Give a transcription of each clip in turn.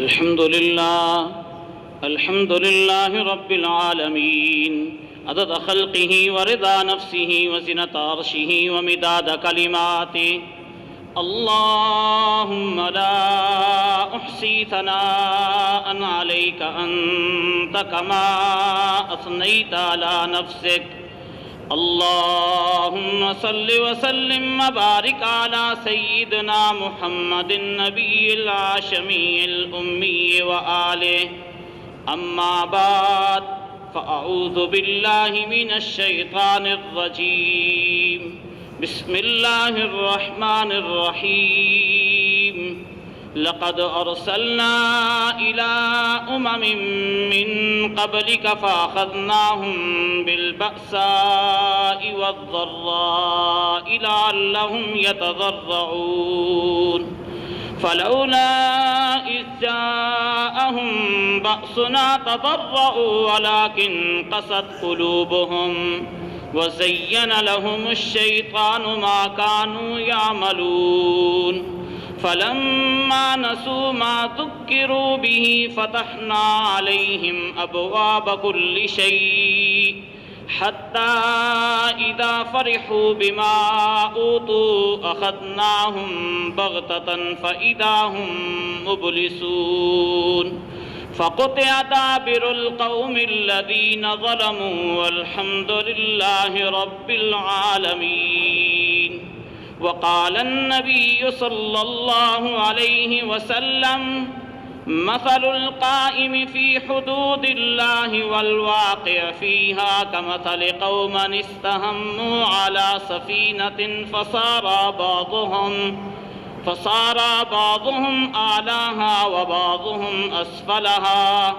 الحمد لله رب العالمين عدد خلقه ورضا نفسه وزنة عرشه ومداد كلماته. اللهم لا أحصي ثناء عليك أنت كما أثنيت على نفسك. اللهم صل وسلم وبارك على سيدنا محمد النبي الهاشمي الأمي وآله. أما بعد فأعوذ بالله من الشيطان الرجيم. بسم الله الرحمن الرحيم. لقد أرسلنا إلى أمم من قبلك فأخذناهم بالبأساء والضراء لعلهم يتضرعون. فلولا إذ جاءهم بأسنا تضرعوا ولكن قست قلوبهم وزين لهم الشيطان ما كانوا يعملون. فلما نسوا ما ذكروا به فتحنا عليهم أبواب كل شيء حتى إذا فرحوا بما أوتوا أخذناهم بغتة فإذا هم مبلسون. فقطع دابر القوم الذين ظلموا والحمد لله رب العالمين. وقال النبي صلى الله عليه وسلم: مثل القائم في حدود الله والواقع فيها كمثل قوم استهموا على سفينة فصار بعضهم أعلاها وبعضهم أسفلها،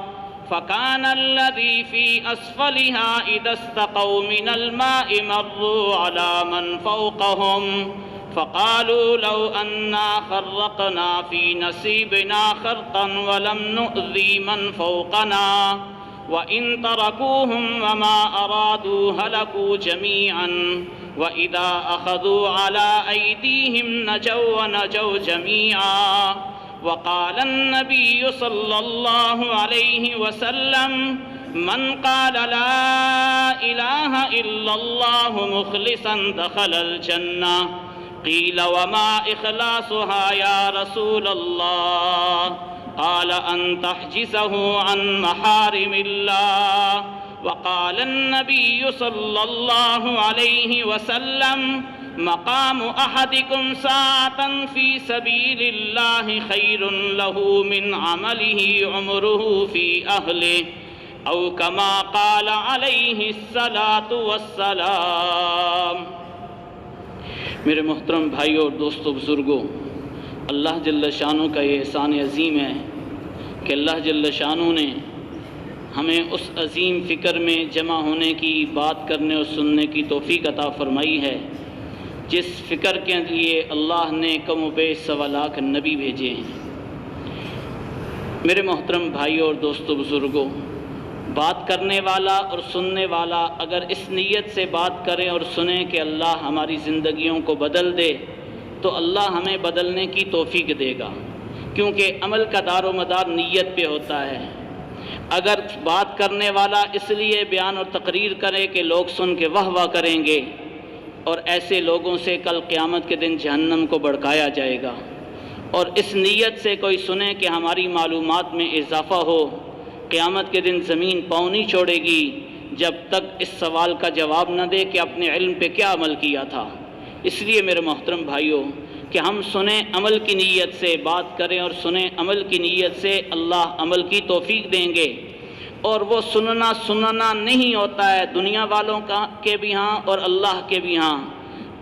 فكان الذي في أسفلها إذا استقوا من الماء مروا على من فوقهم فقالوا لو أنا خرقنا في نسيبنا خرقا ولم نؤذي من فوقنا، وإن تركوهم وما أرادوا هلكوا جميعا، وإذا أخذوا على أيديهم نجوا جميعا. وقال النبي صلى الله عليه وسلم: من قال لا إله إلا الله مخلصا دخل الجنة. قيل: وما إخلاصها يا رسول الله؟ قال: أن تحجزه عن محارم الله. وقال النبي صلى الله عليه وسلم: مقام أحدكم ساعة في سبيل الله خير له من عمله عمره في أهله، أو كما قال عليه الصلاة والسلام. میرے محترم بھائیوں اور دوستوں بزرگوں، اللہ جل شانہ کا یہ احسان عظیم ہے کہ اللہ جل شانہ نے ہمیں اس عظیم فکر میں جمع ہونے کی، بات کرنے اور سننے کی توفیق عطا فرمائی ہے جس فکر کے لیے اللہ نے کم و بیش 1.25 لاکھ نبی بھیجے ہیں۔ میرے محترم بھائیوں اور دوستوں بزرگوں، بات کرنے والا اور سننے والا اگر اس نیت سے بات کریں اور سنیں کہ اللہ ہماری زندگیوں کو بدل دے تو اللہ ہمیں بدلنے کی توفیق دے گا، کیونکہ عمل کا دار و مدار نیت پہ ہوتا ہے۔ اگر بات کرنے والا اس لیے بیان اور تقریر کرے کہ لوگ سن کے واہ واہ کریں گے، اور ایسے لوگوں سے کل قیامت کے دن جہنم کو بھڑکایا جائے گا، اور اس نیت سے کوئی سنے کہ ہماری معلومات میں اضافہ ہو، قیامت کے دن زمین پاؤں نہیں چھوڑے گی جب تک اس سوال کا جواب نہ دے کہ اپنے علم پہ کیا عمل کیا تھا۔ اس لیے میرے محترم بھائیوں کہ ہم سنیں عمل کی نیت سے، بات کریں اور سنیں عمل کی نیت سے، اللہ عمل کی توفیق دیں گے۔ اور وہ سننا نہیں ہوتا ہے دنیا والوں کے بھی ہاں اور اللہ کے بھی ہاں،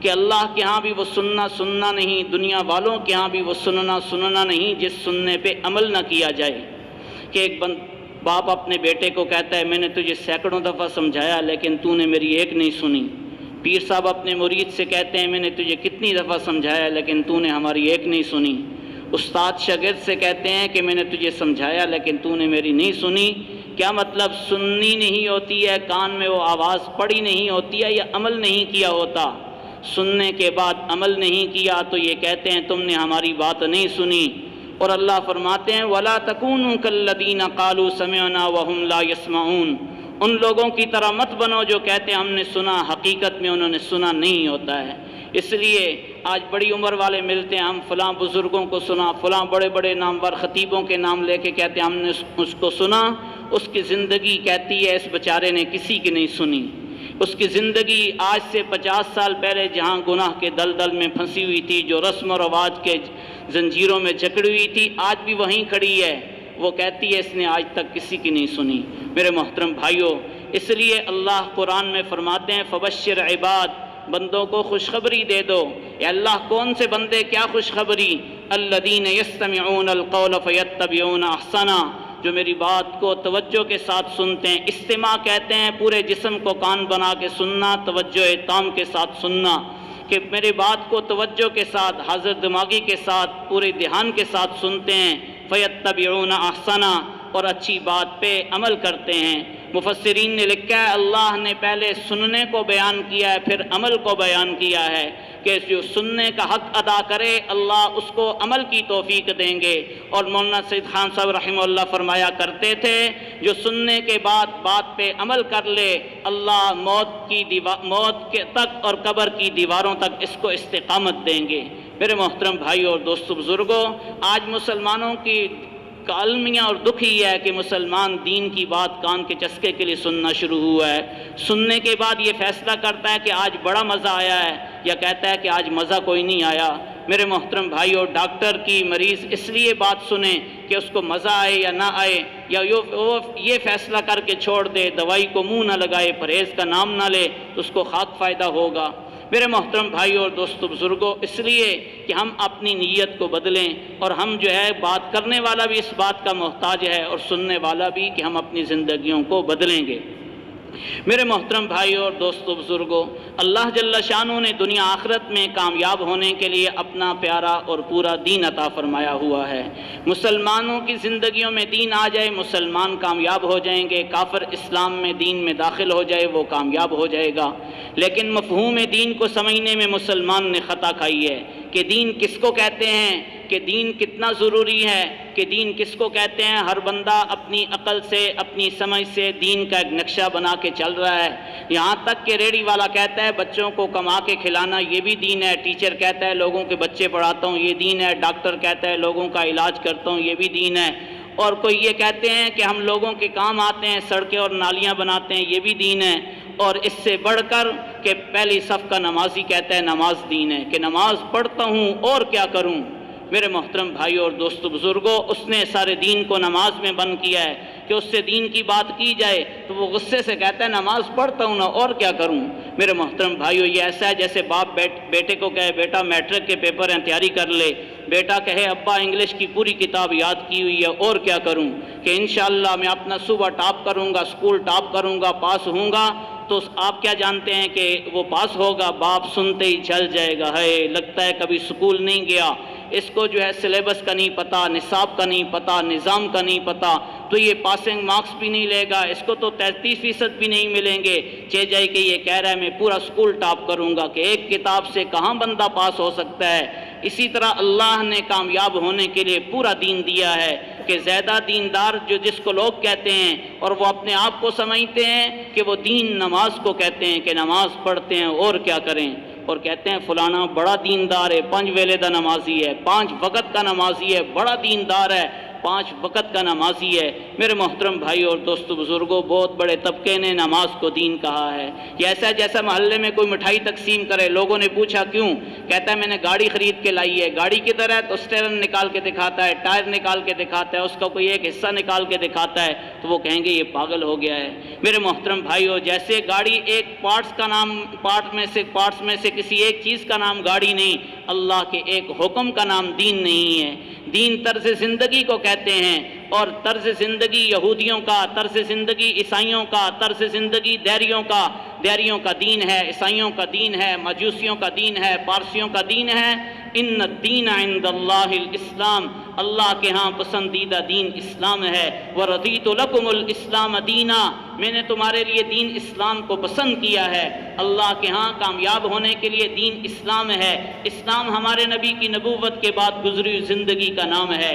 کہ اللہ کے ہاں بھی وہ سننا نہیں، دنیا والوں کے ہاں بھی وہ سننا نہیں جس سننے پہ عمل نہ کیا جائے۔ کہ ایک باپ اپنے بیٹے کو کہتا ہے میں نے تجھے سینکڑوں دفعہ سمجھایا لیکن تو نے میری ایک نہیں سنی۔ پیر صاحب اپنے مرید سے کہتے ہیں میں نے تجھے کتنی دفعہ سمجھایا لیکن تو نے ہماری ایک نہیں سنی۔ استاد شاگرد سے کہتے ہیں کہ میں نے تجھے سمجھایا لیکن تو نے میری نہیں سنی۔ کیا مطلب؟ سننی نہیں ہوتی ہے، کان میں وہ آواز پڑی نہیں ہوتی ہے، یا عمل نہیں کیا ہوتا۔ سننے کے بعد عمل نہیں کیا تو یہ کہتے ہیں تم نے ہماری بات نہیں سنی۔ اور اللہ فرماتے ہیں وَلَا تَكُونُوا كَالَّذِينَ قَالُوا سَمِعْنَا وَهُمْ لَا يَسْمَعُونَ، ان لوگوں کی طرح مت بنو جو کہتے ہیں ہم نے سنا، حقیقت میں انہوں نے سنا نہیں ہوتا ہے۔ اس لیے آج بڑی عمر والے ملتے ہیں، ہم فلاں بزرگوں کو سنا، فلاں بڑے بڑے نامور خطیبوں کے نام لے کے کہتے ہیں ہم نے اس کو سنا، اس کی زندگی کہتی ہے اس بیچارے نے کسی کی نہیں سنی۔ اس کی زندگی آج سے 50 سال پہلے جہاں گناہ کے دلدل میں پھنسی ہوئی تھی، جو رسم و رواج کے زنجیروں میں جکڑی ہوئی تھی، آج بھی وہیں کھڑی ہے، وہ کہتی ہے اس نے آج تک کسی کی نہیں سنی۔ میرے محترم بھائیوں، اس لیے اللہ قرآن میں فرماتے ہیں فبشر عباد، بندوں کو خوشخبری دے دو۔ اے اللہ کون سے بندے، کیا خوشخبری؟ الذین یستمعون القول فیتبعون احسنہ، جو میری بات کو توجہ کے ساتھ سنتے ہیں۔ استماع کہتے ہیں پورے جسم کو کان بنا کے سننا، توجہ تام کے ساتھ سننا، کہ میری بات کو توجہ کے ساتھ، حاضر دماغی کے ساتھ، پورے دھیان کے ساتھ سنتے ہیں۔ فیتبعون احسنہ، اور اچھی بات پہ عمل کرتے ہیں۔ مفسرین نے لکھا ہے اللہ نے پہلے سننے کو بیان کیا ہے، پھر عمل کو بیان کیا ہے، کہ جو سننے کا حق ادا کرے اللہ اس کو عمل کی توفیق دیں گے۔ اور مولانا سید خان صاحب رحمہ اللہ فرمایا کرتے تھے جو سننے کے بعد بات پہ عمل کر لے، اللہ موت کے تک اور قبر کی دیواروں تک اس کو استقامت دیں گے۔ میرے محترم بھائیوں اور دوستو بزرگوں، آج مسلمانوں کی المیہ اور دکھ ہی ہے کہ مسلمان دین کی بات کان کے چسکے کے لیے سننا شروع ہوا ہے، سننے کے بعد یہ فیصلہ کرتا ہے کہ آج بڑا مزہ آیا ہے، یا کہتا ہے کہ آج مزہ کوئی نہیں آیا۔ میرے محترم بھائیو، ڈاکٹر کی مریض اس لیے بات سنے کہ اس کو مزہ آئے یا نہ آئے، یا وہ یہ فیصلہ کر کے چھوڑ دے، دوائی کو منہ نہ لگائے، پرہیز کا نام نہ لے، تو اس کو خاک فائدہ ہوگا۔ میرے محترم بھائیو اور دوستو بزرگوں، اس لیے کہ ہم اپنی نیت کو بدلیں، اور ہم جو ہے بات کرنے والا بھی اس بات کا محتاج ہے اور سننے والا بھی، کہ ہم اپنی زندگیوں کو بدلیں گے۔ میرے محترم بھائیو اور دوستو بزرگوں، اللہ جل شانہ نے دنیا آخرت میں کامیاب ہونے کے لیے اپنا پیارا اور پورا دین عطا فرمایا ہوا ہے۔ مسلمانوں کی زندگیوں میں دین آ جائے، مسلمان کامیاب ہو جائیں گے۔ کافر اسلام میں دین میں داخل ہو جائے، وہ کامیاب ہو جائے گا۔ لیکن مفہوم دین کو سمجھنے میں مسلمان نے خطا کھائی ہے، کہ دین کس کو کہتے ہیں، کہ دین کتنا ضروری ہے، کہ دین کس کو کہتے ہیں۔ ہر بندہ اپنی عقل سے، اپنی سمجھ سے دین کا ایک نقشہ بنا کے چل رہا ہے۔ یہاں تک کہ ریڑھی والا کہتا ہے بچوں کو کما کے کھلانا یہ بھی دین ہے، ٹیچر کہتا ہے لوگوں کے بچے پڑھاتا ہوں یہ دین ہے، ڈاکٹر کہتا ہے لوگوں کا علاج کرتا ہوں یہ بھی دین ہے، اور کوئی یہ کہتے ہیں کہ ہم لوگوں کے کام آتے ہیں، سڑکیں اور نالیاں بناتے ہیں یہ بھی دین ہے۔ اور اس سے بڑھ کر کہ پہلی صف کا نمازی کہتا ہے نماز دین ہے، کہ نماز پڑھتا ہوں اور کیا کروں۔ میرے محترم بھائیو اور دوستو بزرگوں، اس نے سارے دین کو نماز میں بند کیا ہے، کہ اس سے دین کی بات کی جائے تو وہ غصے سے کہتا ہے نماز پڑھتا ہوں نا اور کیا کروں۔ میرے محترم بھائیو، یہ ایسا ہے جیسے باپ بیٹے کو کہے بیٹا میٹرک کے پیپر ہیں تیاری کر لے، بیٹا کہے ابا انگلش کی پوری کتاب یاد کی ہوئی ہے اور کیا کروں، کہ انشاءاللہ میں اپنا صبح ٹاپ کروں گا، اسکول ٹاپ کروں گا، پاس ہوں گا۔ تو آپ کیا جانتے ہیں کہ وہ پاس ہوگا؟ باپ سنتے ہی چل جائے گا، ہے لگتا ہے کبھی اسکول نہیں گیا، اس کو جو ہے سلیبس کا نہیں پتہ، نصاب کا نہیں پتہ، نظام کا نہیں پتہ، تو یہ پاسنگ مارکس بھی نہیں لے گا، اس کو تو 33% بھی نہیں ملیں گے، جائے کہ یہ کہہ رہا ہے میں پورا اسکول ٹاپ کروں گا، کہ ایک کتاب سے کہاں بندہ پاس ہو سکتا ہے۔ اسی طرح اللہ نے کامیاب ہونے کے لیے پورا دین دیا ہے، کہ زیادہ دیندار جس کو لوگ کہتے ہیں اور وہ اپنے آپ کو سمجھتے ہیں کہ وہ دین نماز کو کہتے ہیں، کہ نماز پڑھتے ہیں اور کیا کریں، اور کہتے ہیں فلانا بڑا دیندار ہے، 5 ویلے دا نمازی ہے، 5 وقت کا نمازی ہے، بڑا دیندار ہے، 5 وقت کا نمازی ہے۔ میرے محترم بھائی اور دوستو بزرگوں، بہت بڑے طبقے نے نماز کو دین کہا ہے۔ یہ ایسا جیسا محلے میں کوئی مٹھائی تقسیم کرے، لوگوں نے پوچھا کیوں، کہتا ہے میں نے گاڑی خرید کے لائی ہے، گاڑی کی طرح تو اسٹیرن نکال کے دکھاتا ہے، ٹائر نکال کے دکھاتا ہے، اس کا کوئی ایک حصہ نکال کے دکھاتا ہے، تو وہ کہیں گے یہ پاگل ہو گیا ہے۔ میرے محترم بھائیو، جیسے گاڑی ایک پارٹس میں سے کسی ایک چیز کا نام گاڑی نہیں، اللہ کے ایک حکم کا نام دین نہیں ہے۔ دین طرز زندگی کو کہتے ہیں، اور طرز زندگی یہودیوں کا، طرز زندگی عیسائیوں کا، طرز زندگی دیریوں کا دین ہے، عیسائیوں کا دین ہے، مجوسیوں کا دین ہے، پارسیوں کا دین ہے۔ ان الدین عند اللہ الاسلام، اللہ کے ہاں پسندیدہ دین اسلام ہے۔ وَرَضِيتُ لَكُمُ الْإِسْلَامَ دِينًا، میں نے تمہارے لیے دین اسلام کو پسند کیا ہے۔ اللہ کے ہاں کامیاب ہونے کے لیے دین اسلام ہے۔ اسلام ہمارے نبی کی نبوت کے بعد گزری ہوئی زندگی کا نام ہے۔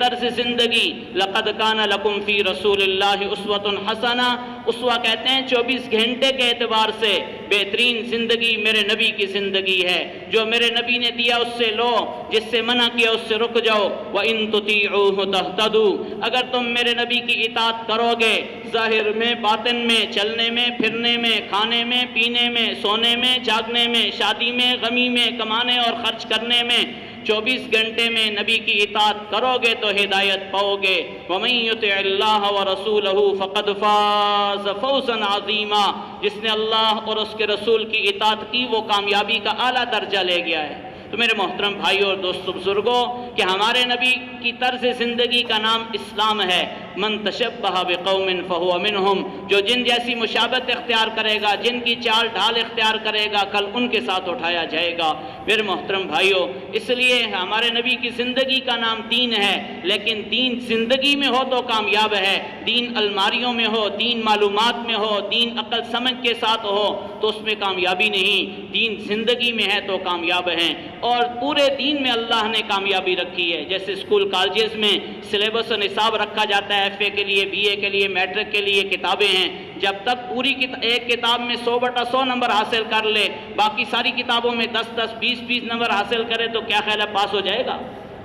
طرز زندگی لقد کان لکم فی رسول اللہ اسوۃ حسنہ، اسوہ کہتے ہیں 24 گھنٹے کے اعتبار سے بہترین زندگی میرے نبی کی زندگی ہے۔ جو میرے نبی نے دیا اس سے لو، جس سے منع کیا اس سے رک جاؤ۔ وَإِن تُطِيعُوهُ تَهْتَدُوا، اگر تم میرے نبی کی اطاعت کرو گے، ظاہر میں باطن میں، چلنے میں پھرنے میں، کھانے میں پینے میں، سونے میں جاگنے میں، شادی میں غمی میں، کمانے اور خرچ کرنے میں، 24 گھنٹے میں نبی کی اطاعت کرو گے تو ہدایت پاؤ گے۔ وَمَن يُطِعِ اللَّهَ وَرَسُولَهُ فَقَدْ فَازَ فَوْزًا عَظِيمًا، جس نے اللہ اور اس کے رسول کی اطاعت کی وہ کامیابی کا اعلیٰ درجہ لے گیا ہے۔ تو میرے محترم بھائیوں اور دوستو بزرگوں کہ ہمارے نبی کی طرز زندگی کا نام اسلام ہے۔ من تشبہ بقوم فہو منہم، جو جن جیسی مشابہت اختیار کرے گا، جن کی چال ڈھال اختیار کرے گا، کل ان کے ساتھ اٹھایا جائے گا۔ میرے محترم بھائیوں، اس لیے ہمارے نبی کی زندگی کا نام دین ہے، لیکن دین زندگی میں ہو تو کامیاب ہے۔ دین الماریوں میں ہو، دین معلومات میں ہو، دین عقل سمجھ کے ساتھ ہو تو اس میں کامیابی نہیں۔ دین زندگی میں ہے تو کامیاب ہیں، اور پورے دین میں اللہ نے کامیابی رکھی ہے۔ جیسے اسکول کالجز میں سلیبس و نصاب رکھا جاتا ہے، ایف اے کے لیے، بی اے کے لیے، میٹرک کے لیے کتابیں ہیں۔ جب تک پوری ایک کتاب میں 100/100 نمبر حاصل کر لے، باقی ساری کتابوں میں 10-10 20-20 نمبر حاصل کرے تو کیا خیال ہے پاس ہو جائے گا؟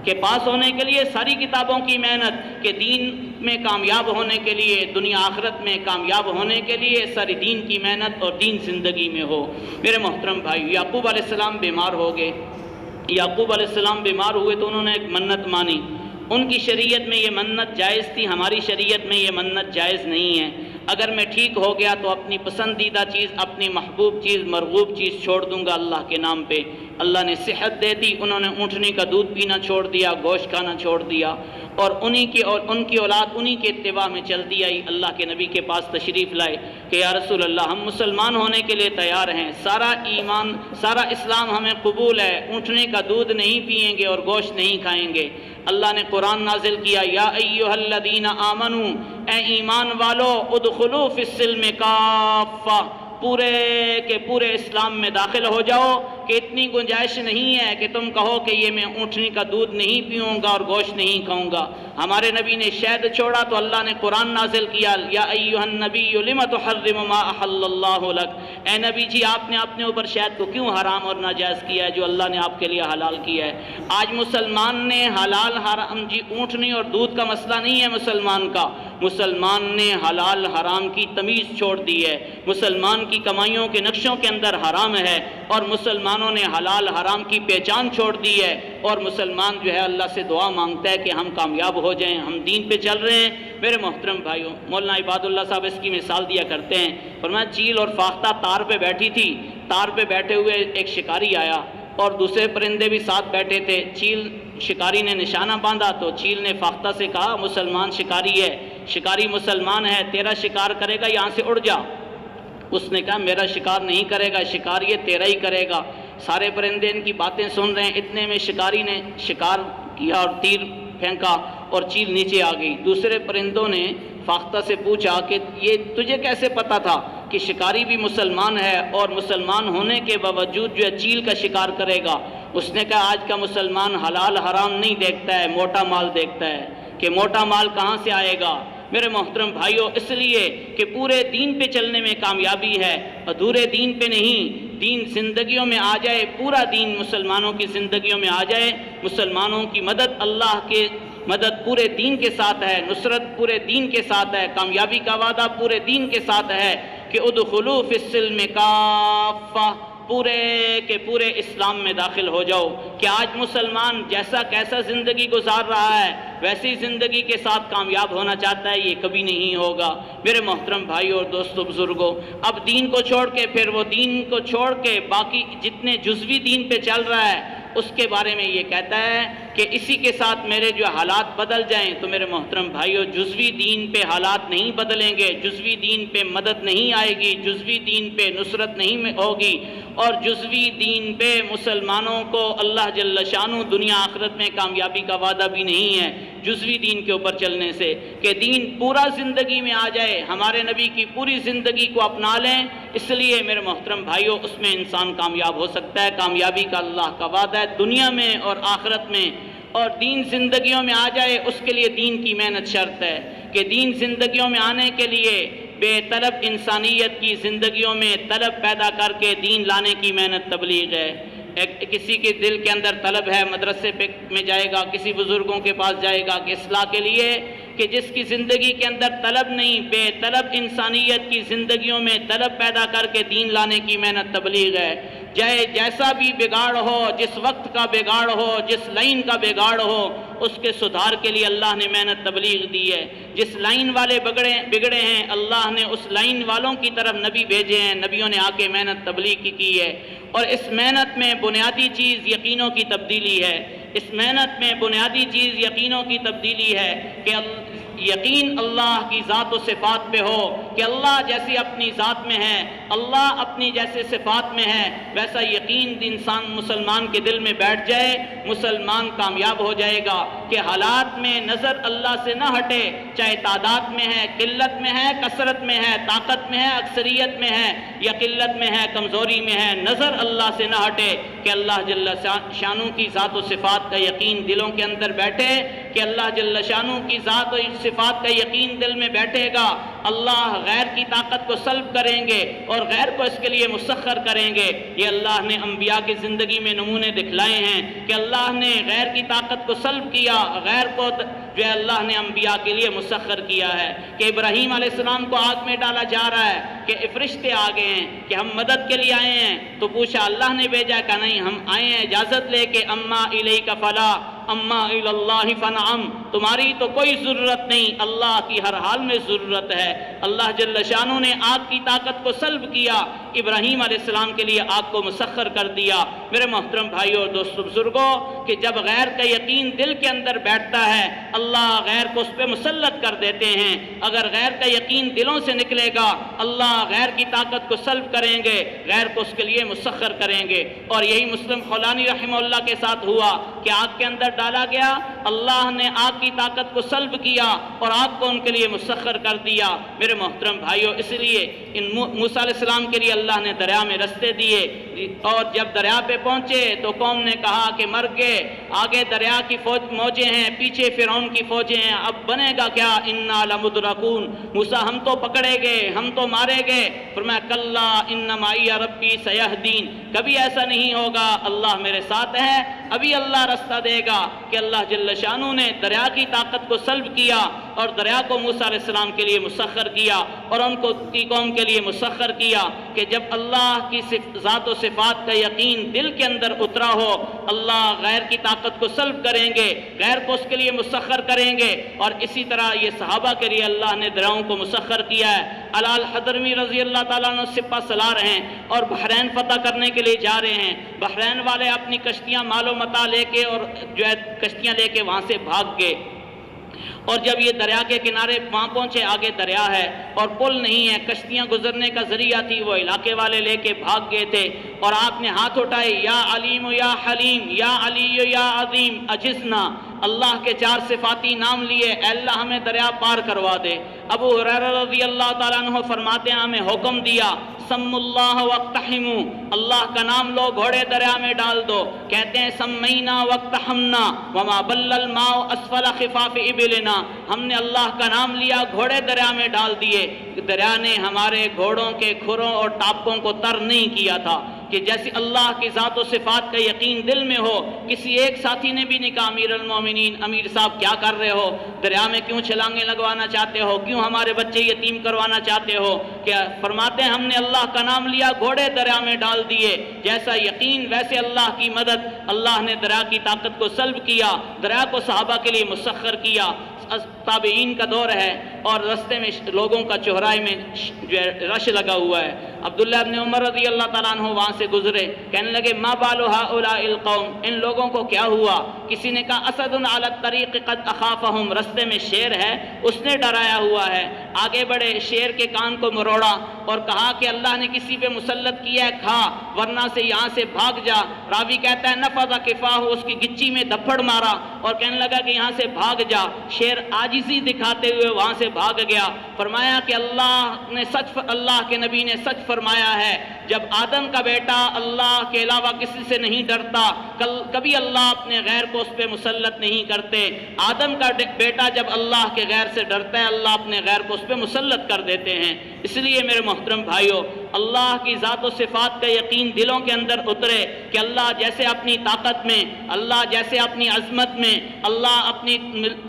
کہ پاس ہونے کے لیے ساری کتابوں کی محنت، کہ دین میں کامیاب ہونے کے لیے، دنیا آخرت میں کامیاب ہونے کے لیے ساری دین کی محنت اور دین زندگی میں ہو۔ میرے محترم بھائی، یعقوب علیہ السلام بیمار ہو گئے۔ یعقوب علیہ السلام بیمار ہوئے تو انہوں نے ایک منت مانی۔ ان کی شریعت میں یہ منت جائز تھی، ہماری شریعت میں یہ منت جائز نہیں ہے۔ اگر میں ٹھیک ہو گیا تو اپنی پسندیدہ چیز، اپنی محبوب چیز، مرغوب چیز چھوڑ دوں گا اللہ کے نام پہ۔ اللہ نے صحت دے دی، انہوں نے اونٹنی کا دودھ پینا چھوڑ دیا، گوشت کھانا چھوڑ دیا، اور ان کی اولاد انہی کے اتباع میں چلتی آئی۔ اللہ کے نبی کے پاس تشریف لائے کہ یا رسول اللہ، ہم مسلمان ہونے کے لیے تیار ہیں، سارا ایمان، سارا اسلام ہمیں قبول ہے، اونٹنی کا دودھ نہیں پئیں گے اور گوشت نہیں کھائیں گے۔ اللہ نے قرآن نازل کیا، یا ایھا الذین آمنوا، اے ایمان والو، ادخلوا فی السلم کافہ، پورے کے پورے اسلام میں داخل ہو جاؤ، کہ اتنی گنجائش نہیں ہے کہ تم کہو کہ یہ میں اونٹنی کا دودھ نہیں پیوں گا اور گوشت نہیں کھاؤں گا۔ ہمارے نبی نے شہد چھوڑا تو اللہ نے قرآن نازل کیا، یا ایھا النبی لم تحرم ما احل اللہ لک، اے نبی جی آپ نے اپنے اوپر شہد کو کیوں حرام اور ناجائز کیا ہے جو اللہ نے آپ کے لیے حلال کیا ہے۔ آج مسلمان نے حلال حرام، جی اونٹنی اور دودھ کا مسئلہ نہیں ہے مسلمان کا، مسلمان نے حلال حرام کی تمیز چھوڑ دی ہے۔ مسلمان کی کمائیوں کے نقشوں کے اندر حرام ہے، اور مسلمانوں نے حلال حرام کی پہچان چھوڑ دی ہے، اور مسلمان جو ہے اللہ سے دعا مانگتا ہے کہ ہم کامیاب ہو جائیں، ہم دین پہ چل رہے ہیں۔ میرے محترم بھائیوں، مولانا عباد اللہ صاحب اس کی مثال دیا کرتے ہیں، فرمایا چیل اور فاختہ تار پہ بیٹھی تھی، تار پہ بیٹھے ہوئے ایک شکاری آیا اور دوسرے پرندے بھی ساتھ بیٹھے تھے۔ چیل، شکاری نے نشانہ باندھا تو چیل نے فاختہ سے کہا مسلمان شکاری ہے، شکاری مسلمان ہے، تیرا شکار کرے گا، یہاں سے اڑ جا۔ اس نے کہا میرا شکار نہیں کرے گا، شکار یہ تیرا ہی کرے گا۔ سارے پرندے ان کی باتیں سن رہے ہیں، اتنے میں شکاری نے شکار کیا اور تیر پھینکا اور چیل نیچے آ گئی۔ دوسرے پرندوں نے فاختہ سے پوچھا کہ یہ تجھے کیسے پتا تھا کہ شکاری بھی مسلمان ہے اور مسلمان ہونے کے باوجود جو ہے چیل کا شکار کرے گا؟ اس نے کہا آج کا مسلمان حلال حرام نہیں دیکھتا ہے، موٹا مال دیکھتا ہے، کہ موٹا مال کہاں سے آئے گا۔ میرے محترم بھائیوں، اس لیے کہ پورے دین پہ چلنے میں کامیابی ہے، ادھورے دین پہ نہیں۔ دین زندگیوں میں آ جائے، پورا دین مسلمانوں کی زندگیوں میں آ جائے، مسلمانوں کی مدد، اللہ کے مدد پورے دین کے ساتھ ہے، نصرت پورے دین کے ساتھ ہے، کامیابی کا وعدہ پورے دین کے ساتھ ہے کہ ادخلوا فی السلم کافہ، پورے کے پورے اسلام میں داخل ہو جاؤ۔ کہ آج مسلمان جیسا کیسا زندگی گزار رہا ہے ویسی زندگی کے ساتھ کامیاب ہونا چاہتا ہے، یہ کبھی نہیں ہوگا۔ میرے محترم بھائیوں اور دوستو بزرگوں، اب دین کو چھوڑ کے، پھر وہ دین کو چھوڑ کے باقی جتنے جزوی دین پہ چل رہا ہے اس کے بارے میں یہ کہتا ہے کہ اسی کے ساتھ میرے جو حالات بدل جائیں تو میرے محترم بھائیوں، جزوی دین پہ حالات نہیں بدلیں گے، جزوی دین پہ مدد نہیں آئے گی، جزوی دین پہ نصرت نہیں ہوگی، اور جزوی دین پہ مسلمانوں کو اللہ جل شانہ دنیا آخرت میں کامیابی کا وعدہ بھی نہیں ہے۔ جزوی دین کے اوپر چلنے سے، کہ دین پورا زندگی میں آ جائے، ہمارے نبی کی پوری زندگی کو اپنا لیں۔ اس لیے میرے محترم بھائیوں، اس میں انسان کامیاب ہو سکتا ہے، کامیابی کا اللہ کا وعدہ ہے دنیا میں اور آخرت میں۔ اور دین زندگیوں میں آ جائے، اس کے لیے دین کی محنت شرط ہے، کہ دین زندگیوں میں آنے کے لیے بے طلب انسانیت کی زندگیوں میں طلب پیدا کر کے دین لانے کی محنت تبلیغ ہے۔ کسی کے دل کے اندر طلب ہے، مدرسے میں جائے گا، کسی بزرگوں کے پاس جائے گا کہ اصلاح کے لیے، کہ جس کی زندگی کے اندر طلب نہیں، بے طلب انسانیت کی زندگیوں میں طلب پیدا کر کے دین لانے کی محنت تبلیغ ہے۔ جیسا بھی بگاڑ ہو، جس وقت کا بگاڑ ہو، جس لائن کا بگاڑ ہو، اس کے سدھار کے لیے اللہ نے محنت تبلیغ دی ہے۔ جس لائن والے بگڑے ہیں، اللہ نے اس لائن والوں کی طرف نبی بھیجے ہیں، نبیوں نے آ کے محنت تبلیغ کی ہے۔ اور اس محنت میں بنیادی چیز یقینوں کی تبدیلی ہے۔ اس محنت میں بنیادی چیز یقینوں کی تبدیلی ہے کہ یقین اللہ کی ذات و صفات پہ ہو، کہ اللہ جیسی اپنی ذات میں ہے، اللہ اپنی جیسے صفات میں ہے، ویسا یقین انسان مسلمان کے دل میں بیٹھ جائے، مسلمان کامیاب ہو جائے گا۔ کہ حالات میں نظر اللہ سے نہ ہٹے، چاہے تعداد میں ہے، قلت میں ہے، کثرت میں ہے، طاقت میں ہے، اکثریت میں ہے، یا قلت میں ہے، کمزوری میں ہے، نظر اللہ سے نہ ہٹے، کہ اللہ جل شانہ کی ذات و صفات کا یقین دلوں کے اندر بیٹھے، کہ اللہ جل شانہ کی ذات و صفات کا یقین دل میں بیٹھے گا، اللہ غیر کی طاقت کو سلب کریں گے اور غیر کو اس کے لیے مسخر کریں گے۔ یہ اللہ نے انبیاء کی زندگی میں نمونے دکھلائے ہیں کہ اللہ نے غیر کی طاقت کو سلب کیا، غیر کو جو ہے اللہ نے انبیاء کے لیے مسخر کیا ہے۔ کہ ابراہیم علیہ السلام کو آگ میں ڈالا جا رہا ہے کہ فرشتے آ گئے ہیں کہ ہم مدد کے لیے آئے ہیں، تو پوچھا اللہ نے بھیجا کہ نہیں، ہم آئے ہیں اجازت لے کے، اما الیک فلا اما الی اللہ فنعم، تمہاری تو کوئی ضرورت نہیں، اللہ کی ہر حال میں ضرورت ہے۔ اللہ جل شانہ نے آگ کی طاقت کو سلب کیا، ابراہیم علیہ السلام کے لیے آگ کو مسخر کر دیا۔ میرے محترم بھائیوں اور دوستو بزرگوں، کہ جب غیر کا یقین دل کے اندر بیٹھتا ہے، اللہ غیر کو اس پہ مسلط کر دیتے ہیں۔ اگر غیر کا یقین دلوں سے نکلے گا، اللہ غیر کی طاقت کو سلب کریں گے، غیر کو اس کے لیے مسخر کریں گے۔ اور یہی مسلم خولانی رحمہ اللہ کے ساتھ ہوا کہ آگ کے اندر ڈالا گیا، اللہ نے آگ کی طاقت کو سلب کیا اور آگ کو ان کے لیے مسخر کر دیا۔ میرے محترم بھائیوں، اس لیے موسیٰ علیہ السلام کے لیے اللہ نے دریا میں رستے دیے، اور جب دریا پہ پہنچے تو قوم نے کہا کہ مر گئے، آگے دریا کی موجیں ہیں، پیچھے فرعون کی فوجیں ہیں، اب بنے گا کیا؟ انا لمدرکون، موسیٰ ہم تو پکڑے گئے، ہم تو مارے گئے۔ فرمایا کلا ان معی ربی سیہدین، کبھی ایسا نہیں ہوگا، اللہ میرے ساتھ ہے، ابھی اللہ رستہ دے گا۔ کہ اللہ جل شانہ نے دریا کی طاقت کو سلب کیا اور دریا کو موسیٰ علیہ السلام کے لیے مسخر کیا اور ان کی قوم کے لیے مسخر کیا۔ کہ جب اللہ کی ذات و صفات کا یقین دل کے اندر اترا ہو، اللہ غیر کی طاقت کو سلب کریں گے، غیر کو اس کے لیے مسخر کریں گے۔ اور اسی طرح یہ صحابہ کے لیے اللہ نے دریاؤں کو مسخر کیا ہے۔ علال حضرمی رضی اللہ تعالیٰ عنہ سپہ سالار ہیں اور بحرین فتح کرنے کے لیے جا رہے ہیں۔ بحرین والے اپنی کشتیاں مال و متاع لے کے اور جو ہے کشتیاں لے کے وہاں سے بھاگ گئے، اور جب یہ دریا کے کنارے وہاں پہنچے، آگے دریا ہے اور پل نہیں ہے، کشتیاں گزرنے کا ذریعہ تھی، وہ علاقے والے لے کے بھاگ گئے تھے۔ اور آپ نے ہاتھ اٹھائے، یا علیم یا حلیم یا علی یا عظیم اجزنا، اللہ کے 4 صفاتی نام لیے، اے اللہ ہمیں دریا پار کروا دے۔ ابو ہریرہ رضی اللہ تعالیٰ عنہ فرماتے ہیں ہمیں حکم دیا، سم اللہ واقتحموا، اللہ کا نام لو، گھوڑے دریا میں ڈال دو۔ کہتے ہیں سمینا واقتحمنا وما بل الماء اسفل خفاف ابلنا، ہم نے اللہ کا نام لیا، گھوڑے دریا میں ڈال دیے، دریا نے ہمارے گھوڑوں کے کھروں اور ٹاپوں کو تر نہیں کیا تھا۔ کہ جیسے اللہ کی ذات و صفات کا یقین دل میں ہو، کسی ایک ساتھی نے بھی نہیں کہا امیر المومنین امیر صاحب کیا کر رہے ہو، دریا میں کیوں چھلانگیں لگوانا چاہتے ہو، کیوں ہمارے بچے یتیم کروانا چاہتے ہو؟ کیا فرماتے ہیں ہم نے اللہ کا نام لیا، گھوڑے دریا میں ڈال دیے۔ جیسا یقین ویسے اللہ کی مدد، اللہ نے دریا کی طاقت کو سلب کیا، دریا کو صحابہ کے لیے مسخر کیا۔ تابعین کا دور ہے اور رستے میں لوگوں کا چہرائے میں جو ہے رش لگا ہوا ہے۔ عبداللہ ابن عمر رضی اللہ تعالیٰ عنہ وہاں سے گزرے، کہنے لگے ما بال ہؤلاء القوم، ان لوگوں کو کیا ہوا؟ کسی نے کہا اسد علی الطریق قد اخافہم، رستے میں شیر ہے اس نے ڈرایا ہوا ہے۔ آگے بڑھے، شیر کے کان کو مروڑا اور کہا کہ اللہ نے کسی پہ مسلط کیا ہے، کھا ورنہ سے یہاں سے بھاگ جا۔ راوی کہتا ہے نفذ کفاہ، اس کی گچی میں دھپڑ مارا اور کہنے لگا کہ یہاں سے بھاگ جا۔ شیر عاجزی دکھاتے ہوئے وہاں سے بھاگ گیا۔ فرمایا کہ اللہ کے نبی نے سچ فرمایا ہے، جب آدم کا بیٹا اللہ کے علاوہ کسی سے نہیں ڈرتا، کبھی اللہ اپنے غیر کو اس پہ مسلط نہیں کرتے۔ آدم کا بیٹا جب اللہ کے غیر سے ڈرتا ہے، اللہ اپنے غیر کو اس پہ مسلط کر دیتے ہیں۔ اس لیے میرے محترم بھائیوں، اللہ کی ذات و صفات کا یقین دلوں کے اندر اترے کہ اللہ جیسے اپنی طاقت میں، اللہ جیسے اپنی عظمت میں، اللہ اپنی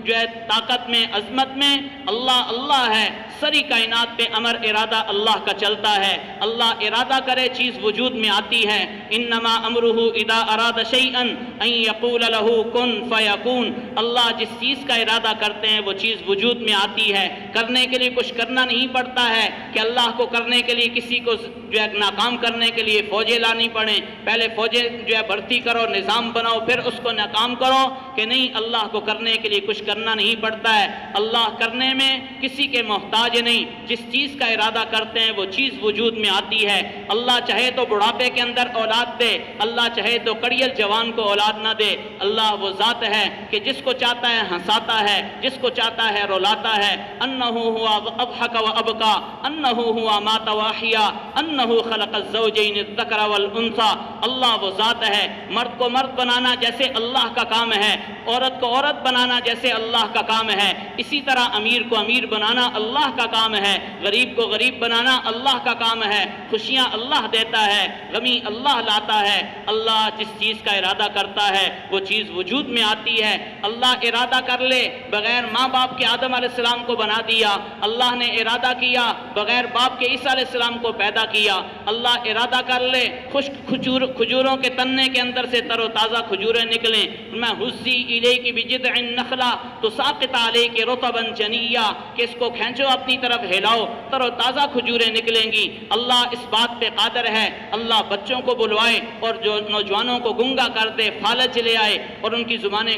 جو ہے طاقت میں، عظمت میں اللہ ہے۔ ساری کائنات پہ امر ارادہ اللہ کا چلتا ہے۔ اللہ ارادہ کرے چیز وجود میں آتی ہے۔ انما امرہ اذا اراد شیئا ان یقول له کن فیکون۔ اللہ جس چیز کا ارادہ کرتے ہیں وہ چیز وجود میں آتی ہے۔ کرنے کے لیے کچھ کرنا نہیں پڑتا ہے کہ اللہ کو کرنے کے لیے کسی کو جو ہے ناکام کرنے کے لیے فوجیں لانی پڑیں، پہلے فوجیں جو ہے بھرتی کرو، نظام بناؤ، پھر اس کو ناکام کرو، کہ نہیں، اللہ کو کرنے کے لیے کچھ کرنا نہیں پڑتا ہے۔ اللہ کرنے میں کسی کے محتاج نہیں، جس چیز کا ارادہ کرتے ہیں وہ چیز وجود میں آتی ہے۔ اللہ چاہے تو بڑھاپے کے اندر اولاد دے، اللہ چاہے تو کڑیل جوان کو اولاد نہ دے۔ اللہ وہ ذات ہے کہ جس کو چاہتا ہے ہنساتا ہے، جس کو چاہتا ہے رلاتا ہے۔ انہ ہوا اضحک و ابکا، انہ ہوا مات و احیا، انہ خلق الزوجین الذکر والانثى۔ اللہ وہ ذات ہے، مرد کو مرد بنانا جیسے اللہ کا کام ہے، عورت کو عورت بنانا جیسے اللہ کا کام ہے، اسی طرح امیر کو امیر بنانا اللہ کا کام ہے، غریب کو غریب بنانا اللہ کا کام ہے۔ خوشیاں اللہ دیتا ہے، غمی اللہ لاتا ہے۔ اللہ جس چیز کا ارادہ کرتا ہے وہ چیز وجود میں آتی ہے۔ اللہ ارادہ کر لے، بغیر ماں باپ کے آدم علیہ السلام کو بنا دیا۔ اللہ نے ارادہ کیا، بغیر باپ کے عیسیٰ علیہ السلام کو پیدا کیا۔ اللہ ارادہ کر لے، خشک کھجوروں کے تنے کے اندر سے تر و تازہ کھجوریں نکلیں۔ میں حزی الیک بجذع النخلہ تساقط علیک رطبا جنیا، کہ اس کو کھینچو اپنی طرف ہلاؤ، تر و تازہ کھجوریں نکلیں گی۔ اللہ اس بات پہ قادر ہے۔ اللہ بچوں کو بلوائے اور جو نوجوانوں کو گنگا کر دے، فالج لے آئے اور ان کی زبانیں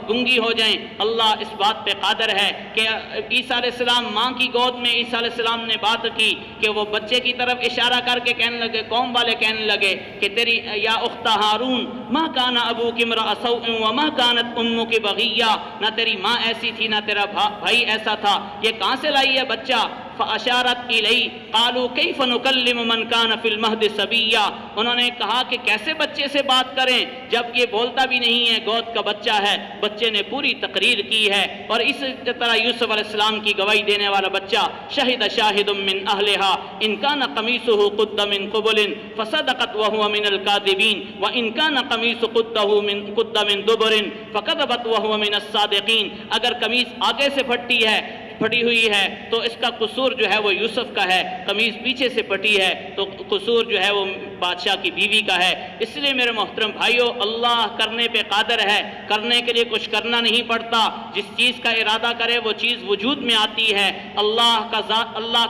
گنگی ہو جائیں۔ اللہ اس بات پہ قادر ہے کہ عیسیٰ علیہ السلام ماں کی گود میں عیسیٰ علیہ السلام نے بات کی کہ وہ بچے کی طرف اشارہ کر کے کہنے لگے، قوم والے کہنے لگے کہ تیری یا اخت ہارون ما کان ابوک امرأ سوء وما کانت امک بغیہ، نہ تیری ماں ایسی تھی نہ تیرا بھائی ایسا تھا، یہ کہاں سے لائی ہے بچہ؟ فاشارت الی قالوا کیف نکلم من کان فی المہد صبیا، انہوں نے کہا کہ کیسے بچے سے بات کریں جب یہ بولتا بھی نہیں ہے، گود کا بچہ ہے۔ بچے نے پوری تقریر کی ہے، اور اس طرح یوسف علیہ السلام کی گواہی دینے والا بچہ، شہد شاہد من اہلہا ان کان قمیصہ قد من قبل فصدقت وهو من الکاذبین وان کان قمیص قد من دبر فکذبت وهو من الصادقین، اگر قمیص آگے سے پھٹی ہوئی ہے تو اس کا قصور جو ہے وہ یوسف کا ہے، قمیض پیچھے سے پھٹی ہے تو قصور جو ہے وہ بادشاہ کی بیوی کا ہے۔ اس لیے میرے محترم بھائیوں، اللہ کرنے پہ قادر ہے، کرنے کے لیے کچھ کرنا نہیں پڑتا، جس چیز کا ارادہ کرے وہ چیز وجود میں آتی ہے۔ اللہ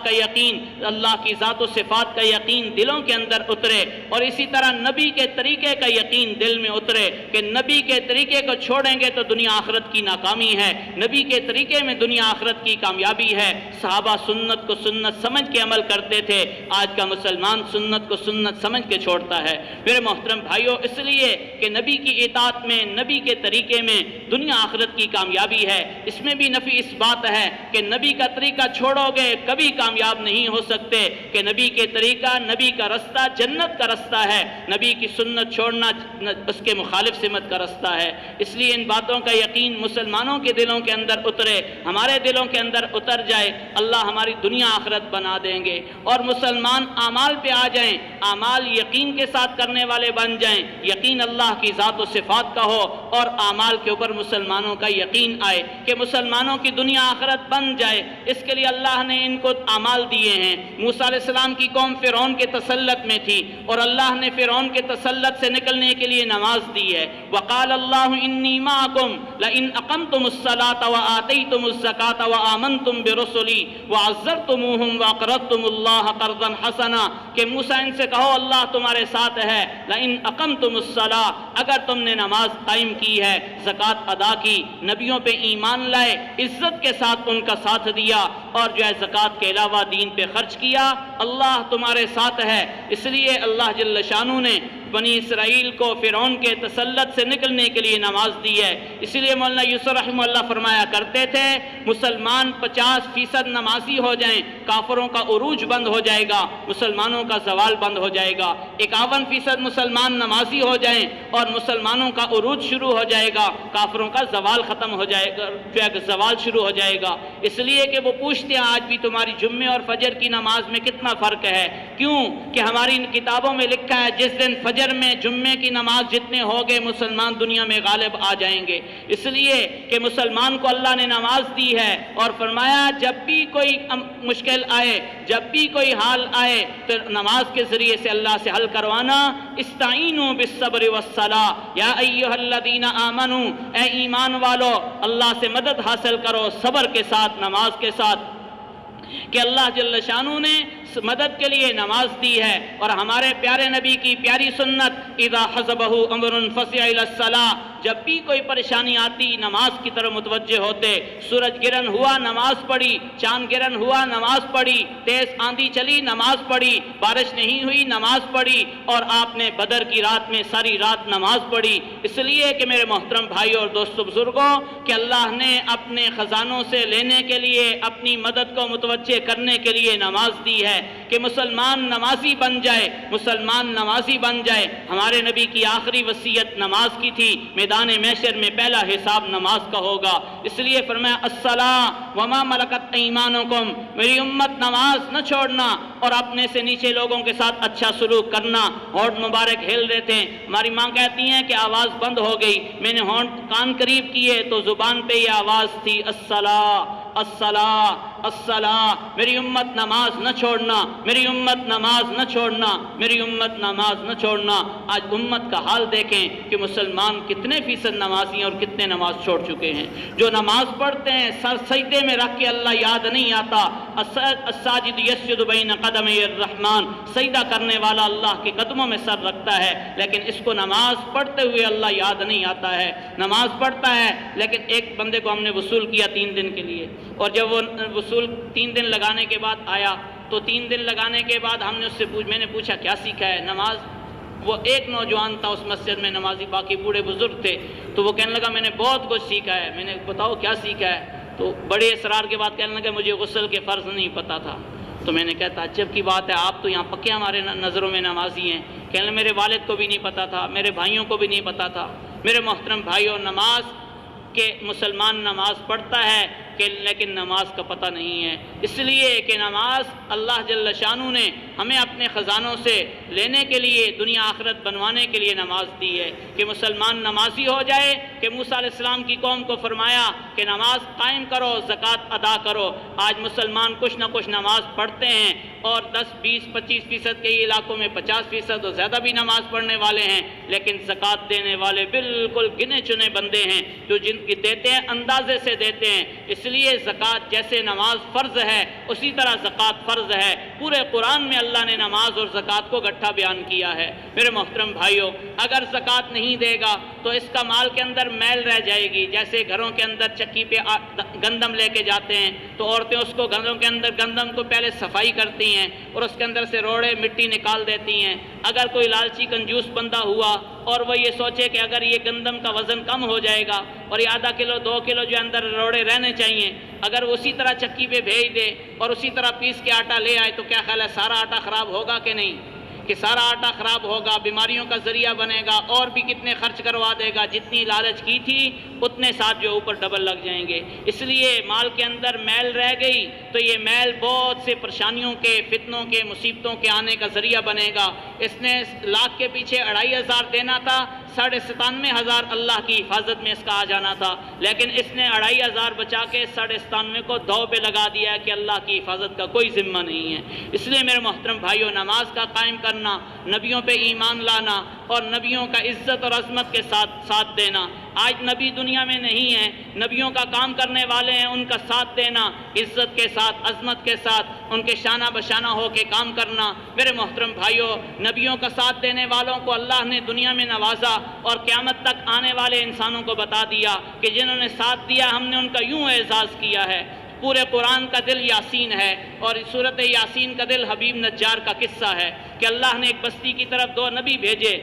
کا یقین، اللہ کی ذات و صفات کا یقین دلوں کے اندر اترے، اور اسی طرح نبی کے طریقے کا یقین دل میں اترے کہ نبی کے طریقے کو چھوڑیں گے تو دنیا آخرت کی ناکامی ہے، نبی کے طریقے میں دنیا آخرت کی کامیابی ہے۔ صحابہ سنت کو سنت سمجھ کے عمل کرتے تھے، آج کا مسلمان سنت کو سنت سمجھ کے چھوڑتا ہے۔ میرے محترم بھائیوں، اس لیے کہ نبی کی اطاعت میں، نبی کے طریقے میں دنیا آخرت کی کامیابی ہے۔ اس میں بھی نفی اس بات ہے کہ نبی کا طریقہ چھوڑو گے کبھی کامیاب نہیں ہو سکتے، کہ نبی کے طریقہ، نبی کا رستہ جنت کا رستہ ہے، نبی کی سنت چھوڑنا اس کے مخالف سمت کا رستہ ہے۔ اس لیے ان باتوں کا یقین مسلمانوں کے دلوں کے اندر اترے، ہمارے دلوں کے اندر اتر جائے، اللہ ہماری دنیا آخرت بنا دیں گے، اور مسلمان اعمال پہ آ جائیں، اعمال یقین کے ساتھ کرنے والے بن جائیں، یقین اللہ کی ذات و صفات کا ہو اور اعمال کے اوپر مسلمانوں کا یقین آئے کہ مسلمانوں کی دنیا آخرت بن جائے۔ اس کے لیے اللہ نے ان کو اعمال دیے ہیں۔ موسیٰ علیہ السلام کی قوم فرعون کے تسلط میں تھی، اور اللہ نے فرعون کے تسلط سے نکلنے کے لیے نماز دی ہے۔ وقال اللہ انی معکم لئن اقمتم الصلاۃ وآتیتم الزکاۃ وآمنتم برسلی وعزرتموہم واقرضتم اللہ قرضا حسنا، کہ موسیٰ ان سے کہو اللہ اللہ تمہارے ساتھ ہے۔ لئن اقمتم الصلاۃ، اگر تم نے نماز قائم کی ہے، زکوٰۃ ادا کی، نبیوں پہ ایمان لائے، عزت کے ساتھ ان کا ساتھ دیا، اور جو ہے زکوٰۃ کے علاوہ دین پہ خرچ کیا، اللہ تمہارے ساتھ ہے۔ اس لیے اللہ جل شانہ نے بنی اسرائیل کو فرعون کے تسلط سے نکلنے کے لیے نماز دی ہے۔ اس لیے مولانا یوسف رحمہ اللہ فرمایا کرتے تھے، مسلمان 50% نمازی ہو جائیں، کافروں کا عروج بند ہو جائے گا، مسلمانوں کا زوال بند ہو جائے گا۔ 51% مسلمان نمازی ہو جائیں اور مسلمانوں کا عروج شروع ہو جائے گا، کافروں کا زوال ختم ہو جائے گا، زوال شروع ہو جائے گا۔ اس لیے کہ وہ پوچھتے ہیں آج بھی تمہاری جمعے اور فجر کی نماز میں کتنا فرق ہے؟ کیوں کہ ہماری ان کتابوں میں لکھا ہے جس دن فجر میں جمعے کی نماز جتنے ہوگے مسلمان دنیا میں غالب آ جائیں گے۔ اس لیے کہ مسلمان کو اللہ نے نماز دی ہے اور فرمایا جب بھی کوئی مشکل آئے، جب بھی کوئی حال آئے تو نماز کے ذریعے سے اللہ سے حل کروانا۔ استعینوا بالصبر والصلاۃ یا ایھا الذین آمنوا، اے ایمان والو اللہ سے مدد حاصل کرو صبر کے ساتھ، نماز کے ساتھ، کہ اللہ جل شانہ نے مدد کے لیے نماز دی ہے۔ اور ہمارے پیارے نبی کی پیاری سنت، اذا حزبہ امر فزع الی الصلاۃ، جب بھی کوئی پریشانی آتی نماز کی طرف متوجہ ہوتے۔ سورج گرہن ہوا نماز پڑھی، چاند گرہن ہوا نماز پڑھی، تیز آندھی چلی نماز پڑھی، بارش نہیں ہوئی نماز پڑھی، اور آپ نے بدر کی رات میں ساری رات نماز پڑھی۔ اس لیے کہ میرے محترم بھائیوں اور دوستوں بزرگوں کہ اللہ نے اپنے خزانوں سے لینے کے لیے، اپنی مدد کو متوجہ کرنے کے لیے نماز دی ہے کہ مسلمان نمازی بن جائے، مسلمان نمازی بن جائے۔ ہمارے نبی کی آخری وصیت نماز کی تھی، میدان محشر میں پہلا حساب نماز کا ہوگا۔ اس لیے فرمایا الصلاۃ وما ملکت ایمانکم، میری امت نماز نہ چھوڑنا اور اپنے سے نیچے لوگوں کے ساتھ اچھا سلوک کرنا۔ ہونٹ مبارک ہل رہے تھے، ہماری ماں کہتی ہیں کہ آواز بند ہو گئی، میں نے ہونٹ کان قریب کیے تو زبان پہ یہ آواز تھی الصلاۃ الصلاۃ الصلاۃ، میری امت نماز نہ چھوڑنا، میری امت نماز نہ چھوڑنا، میری امت نماز نہ چھوڑنا۔ آج امت کا حال دیکھیں کہ مسلمان کتنے فیصد نمازی ہیں اور کتنے نماز چھوڑ چکے ہیں۔ جو نماز پڑھتے ہیں سر سجدے میں رکھ کے اللہ یاد نہیں آتا۔ الساجد یسجد بین قدمی الرحمن، سجدہ کرنے والا اللہ کے قدموں میں سر رکھتا ہے، لیکن اس کو نماز پڑھتے ہوئے اللہ یاد نہیں آتا ہے۔ نماز پڑھتا ہے لیکن ایک بندے کو ہم نے وصول کیا 3 دن کے لیے، اور جب وہ وصول 3 دن لگانے کے بعد آیا تو 3 دن لگانے کے بعد ہم نے اس سے میں نے پوچھا کیا سیکھا ہے نماز؟ وہ ایک نوجوان تھا اس مسجد میں نمازی، باقی بوڑھے بزرگ تھے، تو وہ کہنے لگا میں نے بہت کچھ سیکھا ہے۔ میں نے بتاؤ کیا سیکھا ہے؟ تو بڑے اصرار کے بعد کہنے لگا مجھے غسل کے فرض نہیں پتہ تھا۔ تو میں نے کہا تعجب کی بات ہے، آپ تو یہاں پکے ہمارے نظروں میں نمازی ہیں۔ کہنے لگا میرے والد کو بھی نہیں پتہ تھا، میرے بھائیوں کو بھی نہیں پتہ تھا۔ میرے محترم بھائیوں، نماز کہ مسلمان نماز پڑھتا ہے لیکن نماز کا پتہ نہیں ہے۔ اس لیے کہ نماز اللہ جل شانہ نے ہمیں اپنے خزانوں سے لینے کے لیے، دنیا آخرت بنوانے کے لیے نماز دی ہے کہ مسلمان نمازی ہو جائے۔ کہ موسیٰ علیہ السلام کی قوم کو فرمایا کہ نماز قائم کرو، زکوٰۃ ادا کرو۔ آج مسلمان کچھ نہ کچھ نماز پڑھتے ہیں، اور 10 20 25% کے علاقوں میں 50% اور زیادہ بھی نماز پڑھنے والے ہیں، لیکن زکوٰۃ دینے والے بالکل گنے چنے بندے ہیں جو جن کی دیتے ہیں اندازے سے دیتے ہیں۔ اس لیے زکوٰۃ جیسے نماز فرض ہے اسی طرح زکوٰۃ فرض ہے۔ پورے قرآن میں اللہ نے نماز اور زکوٰۃ کو گٹھا بیان کیا ہے۔ میرے محترم بھائیوں، اگر زکوٰۃ نہیں دے گا تو اس کا مال کے اندر میل رہ جائے گی۔ جیسے گھروں کے اندر چکی پہ گندم لے کے جاتے ہیں تو عورتیں اس کو گھروں کے اندر گندم کو پہلے صفائی کرتی ہیں اور اس کے اندر سے روڑے مٹی نکال دیتی ہیں۔ اگر کوئی لالچی کنجوس بندہ ہوا اور وہ یہ سوچے کہ اگر یہ گندم کا وزن کم ہو جائے گا اور یہ آدھا کلو 2 کلو جو اندر روڑے رہنے چاہیے، اگر وہ اسی طرح چکی پہ بھیج دے اور اسی طرح پیس کے آٹا لے آئے تو کیا خیال ہے سارا آٹا خراب ہوگا کہ نہیں؟ کہ سارا آٹا خراب ہوگا، بیماریوں کا ذریعہ بنے گا، اور بھی کتنے خرچ کروا دے گا۔ جتنی لالچ کی تھی اتنے ساتھ جو اوپر ڈبل لگ جائیں گے۔ اس لیے مال کے اندر میل رہ گئی تو یہ میل بہت سے پریشانیوں کے، فتنوں کے، مصیبتوں کے آنے کا ذریعہ بنے گا۔ اس نے لاکھ کے پیچھے 2500 دینا تھا، 97,500 اللہ کی حفاظت میں اس کا آ جانا تھا، لیکن اس نے 2500 بچا کے 97,500 کو دو پہ لگا دیا کہ اللہ کی حفاظت کا کوئی ذمہ نہیں ہے۔ اس لیے میرے محترم بھائیوں، نماز کا قائم کرنا، نبیوں پہ ایمان لانا اور نبیوں کا عزت اور عظمت کے ساتھ دینا، آج نبی دنیا میں نہیں ہیں، نبیوں کا کام کرنے والے ہیں ان کا ساتھ دینا، عزت کے ساتھ، عظمت کے ساتھ ان کے شانہ بشانہ ہو کے کام کرنا۔ میرے محترم بھائیوں، نبیوں کا ساتھ دینے والوں کو اللہ نے دنیا میں نوازا اور قیامت تک آنے والے انسانوں کو بتا دیا کہ جنہوں نے ساتھ دیا ہم نے ان کا یوں اعزاز کیا ہے۔ پورے قرآن کا دل یاسین ہے، اور صورت یاسین کا دل حبیب نجار کا قصہ ہے کہ اللہ نے ایک بستی کی طرف 2 نبی بھیجے۔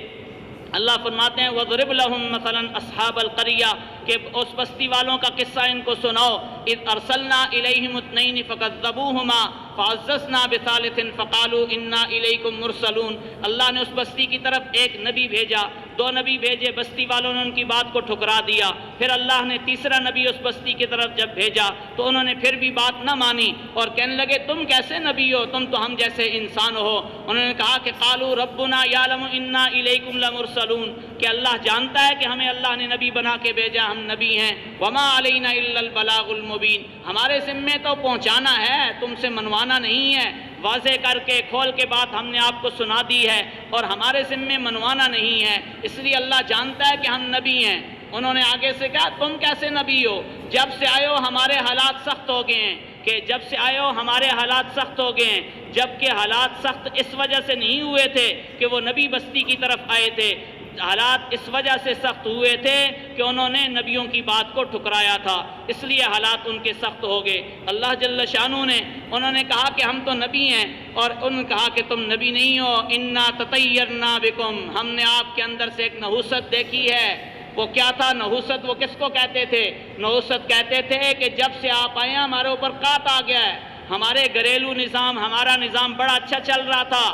اللہ فرماتے ہیں وَضْرِبْ لَهُمْ مَثَلًا أَصْحَابَ الْقَرْيَةِ کہ اس بستی والوں کا قصہ ان کو سناؤ۔ اِذْ أَرْسَلْنَا إِلَيْهِمُ اثْنَيْنِ فَكَذَّبُوهُمَا فَعَزَّزْنَا بِثَالِثٍ فَقَالُوا إِنَّا إِلَيْكُمْ مُرْسَلُونَ۔ اللہ نے اس بستی کی طرف ایک نبی بھیجا، 2 نبی بھیجے، بستی والوں نے ان کی بات کو ٹھکرا دیا۔ پھر اللہ نے تیسرا نبی اس بستی کی طرف جب بھیجا تو انہوں نے پھر بھی بات نہ مانی اور کہنے لگے تم کیسے نبی ہو، تم تو ہم جیسے انسان ہو۔ انہوں نے کہا کہ قالوا ربنا یعلم انا الیکم لمرسلون کہ اللہ جانتا ہے کہ ہمیں اللہ نے نبی بنا کے بھیجا، ہم نبی ہیں۔ وما علینا الا البلاغ المبین، ہمارے ذمے تو پہنچانا ہے، تم سے منوانا نہیں ہے۔ واضح کر کے کھول کے بات ہم نے آپ کو سنا دی ہے اور ہمارے ذمے منوانا نہیں ہے، اس لیے اللہ جانتا ہے کہ ہم نبی ہیں۔ انہوں نے آگے سے کہا تم کیسے نبی ہو، جب سے آئے ہو ہمارے حالات سخت ہو گئے ہیں، کہ جب سے آئے ہو ہمارے حالات سخت ہو گئے ہیں، جبکہ حالات سخت اس وجہ سے نہیں ہوئے تھے کہ وہ نبی بستی کی طرف آئے تھے، حالات اس وجہ سے سخت ہوئے تھے کہ انہوں نے نبیوں کی بات کو ٹھکرایا تھا، اس لیے حالات ان کے سخت ہو گئے۔ اللہ جل شانہ نے انہوں نے کہا کہ ہم تو نبی ہیں، اور انہوں نے کہا کہ تم نبی نہیں ہو، انا تطیرنا بکم، ہم نے آپ کے اندر سے ایک نحوست دیکھی ہے۔ وہ کیا تھا نحوست؟ وہ کس کو کہتے تھے؟ نحوست کہتے تھے کہ جب سے آپ آئے ہیں ہمارے اوپر قحط آ گیا ہے، ہمارے گھریلو نظام، ہمارا نظام بڑا اچھا چل رہا تھا،